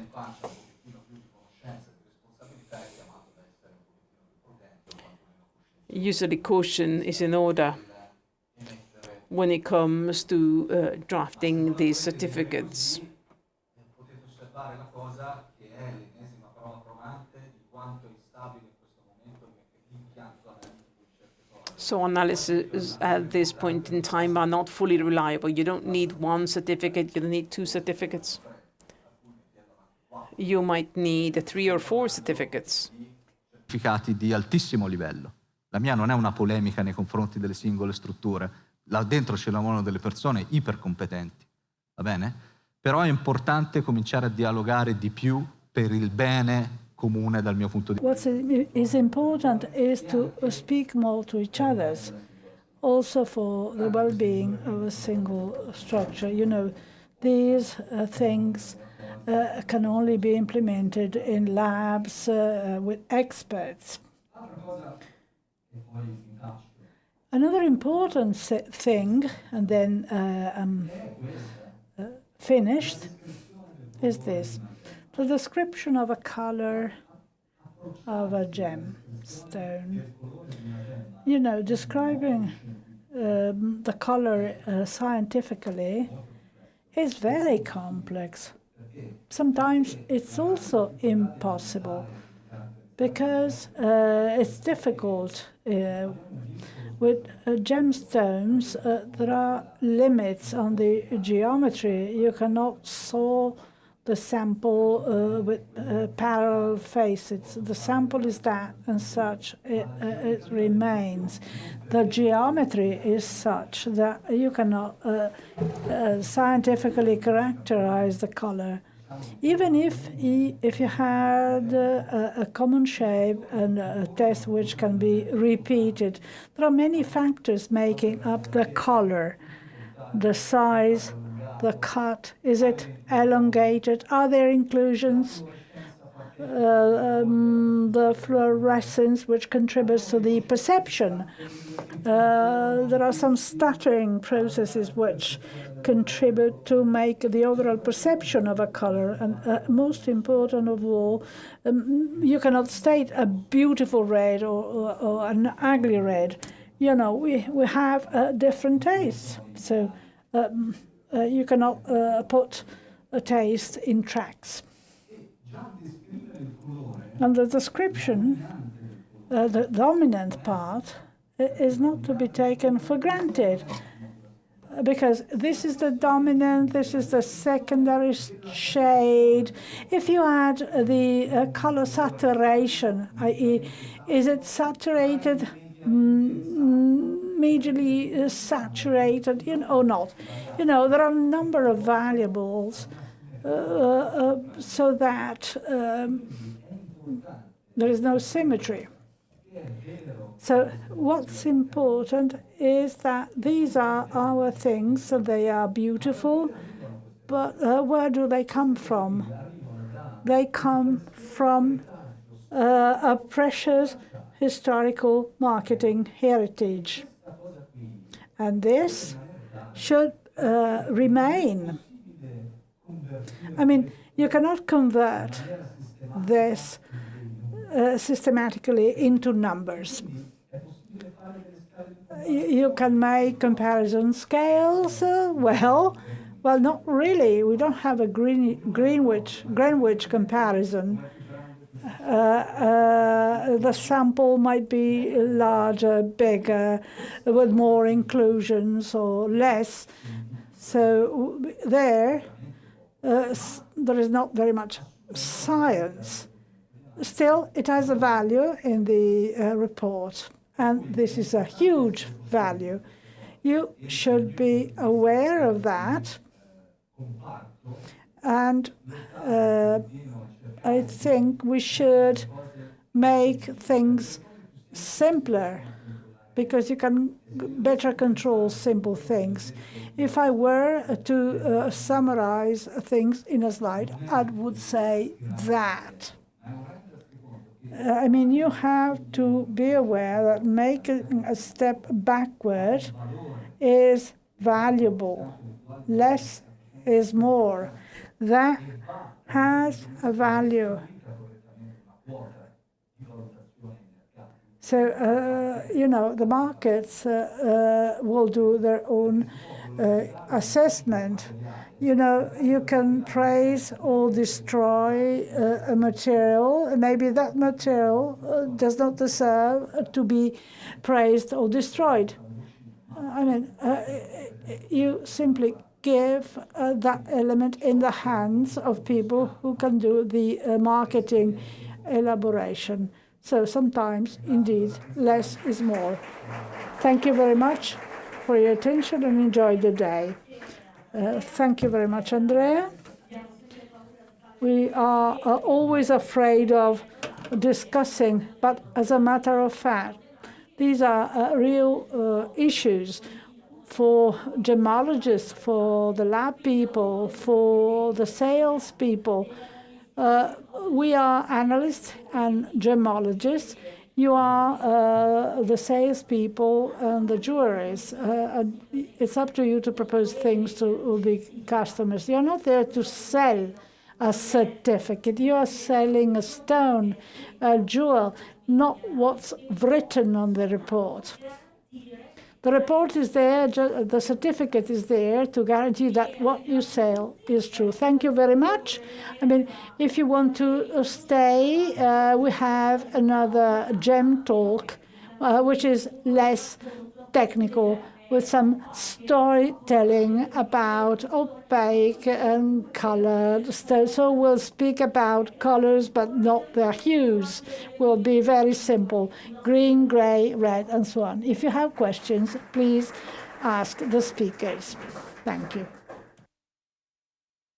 Usually caution is in order when it comes to drafting these certificates. So analysis at this point in time are not fully reliable. You don't need one certificate, you don't need two certificates. You might need 3 or 4 certificates. Certificati di altissimo livello. La mia non è una polemica nei confronti delle singole strutture. Là dentro ci lavorano delle persone ipercompetenti, va bene? Però è importante cominciare a dialogare di più per il bene comune dal mio punto di vista. What is important is to speak more to each other, also for the well-being of a single structure. You know, these things can only be implemented in labs with experts. Another important thing, and then I'm finished, is this. The description of a color of a gemstone. You know, describing the color scientifically is very complex. Sometimes it's also impossible because it's difficult. With gemstones, there are limits on the geometry. You cannot saw the sample with parallel facets. The sample is that, and such it remains. The geometry is such that you cannot scientifically characterize the color. Even if you had a common shape and a test which can be repeated, there are many factors making up the color, the size, the cut. Is it elongated? Are there inclusions? The fluorescence, which contributes to the perception. There are some stuttering processes which contribute to make the overall perception of a color. And most important of all, you cannot state a beautiful red or an ugly red. You know, we have different tastes. So you cannot put a taste in tracks. And the description, the dominant part, is not to be taken for granted, because this is the dominant, this is the secondary shade. If you add the color saturation, i.e., is it saturated, majorly saturated, or not? You know, there are a number of variables so that there is no symmetry. So what's important is that these are our things, and they are beautiful, but where do they come from? They come from a precious historical marketing heritage. And this should remain. I mean, you cannot convert this systematically into numbers. You can make comparison scales. Well, not really. We don't have a Greenwich comparison. The sample might be larger, bigger, with more inclusions or less. So there is not very much science. Still, it has a value in the report, and this is a huge value. You should be aware of that, and I think we should make things simpler, because you can better control simple things. If I were to summarize things in a slide, I would say that. I mean, you have to be aware that making a step backward is valuable. Less is more. That has a value. So, the markets will do their own assessment. You can praise or destroy a material. Maybe that material does not deserve to be praised or destroyed. I mean, you simply give that element in the hands of people who can do the marketing elaboration. So sometimes, indeed, less is more. Thank you very much for your attention and enjoy the day. Thank you very much, Andrea. We are always afraid of discussing, but as a matter of fact, these are real issues for gemmologists, for the lab people, for the sales people. We are analysts and gemmologists. You are the salespeople and the jurors. It's up to you to propose things to the customers. You're not there to sell a certificate. You are selling a stone, a jewel, not what's written on the report. The report is there, the certificate is there to guarantee that what you sell is true. Thank you very much. I mean, if you want to stay, we have another gem talk, which is less technical, with some storytelling about opaque and colored stones. So we'll speak about colors, but not their hues. Will be very simple: green, gray, red, and so on. If you have questions, please ask the speakers. Thank you.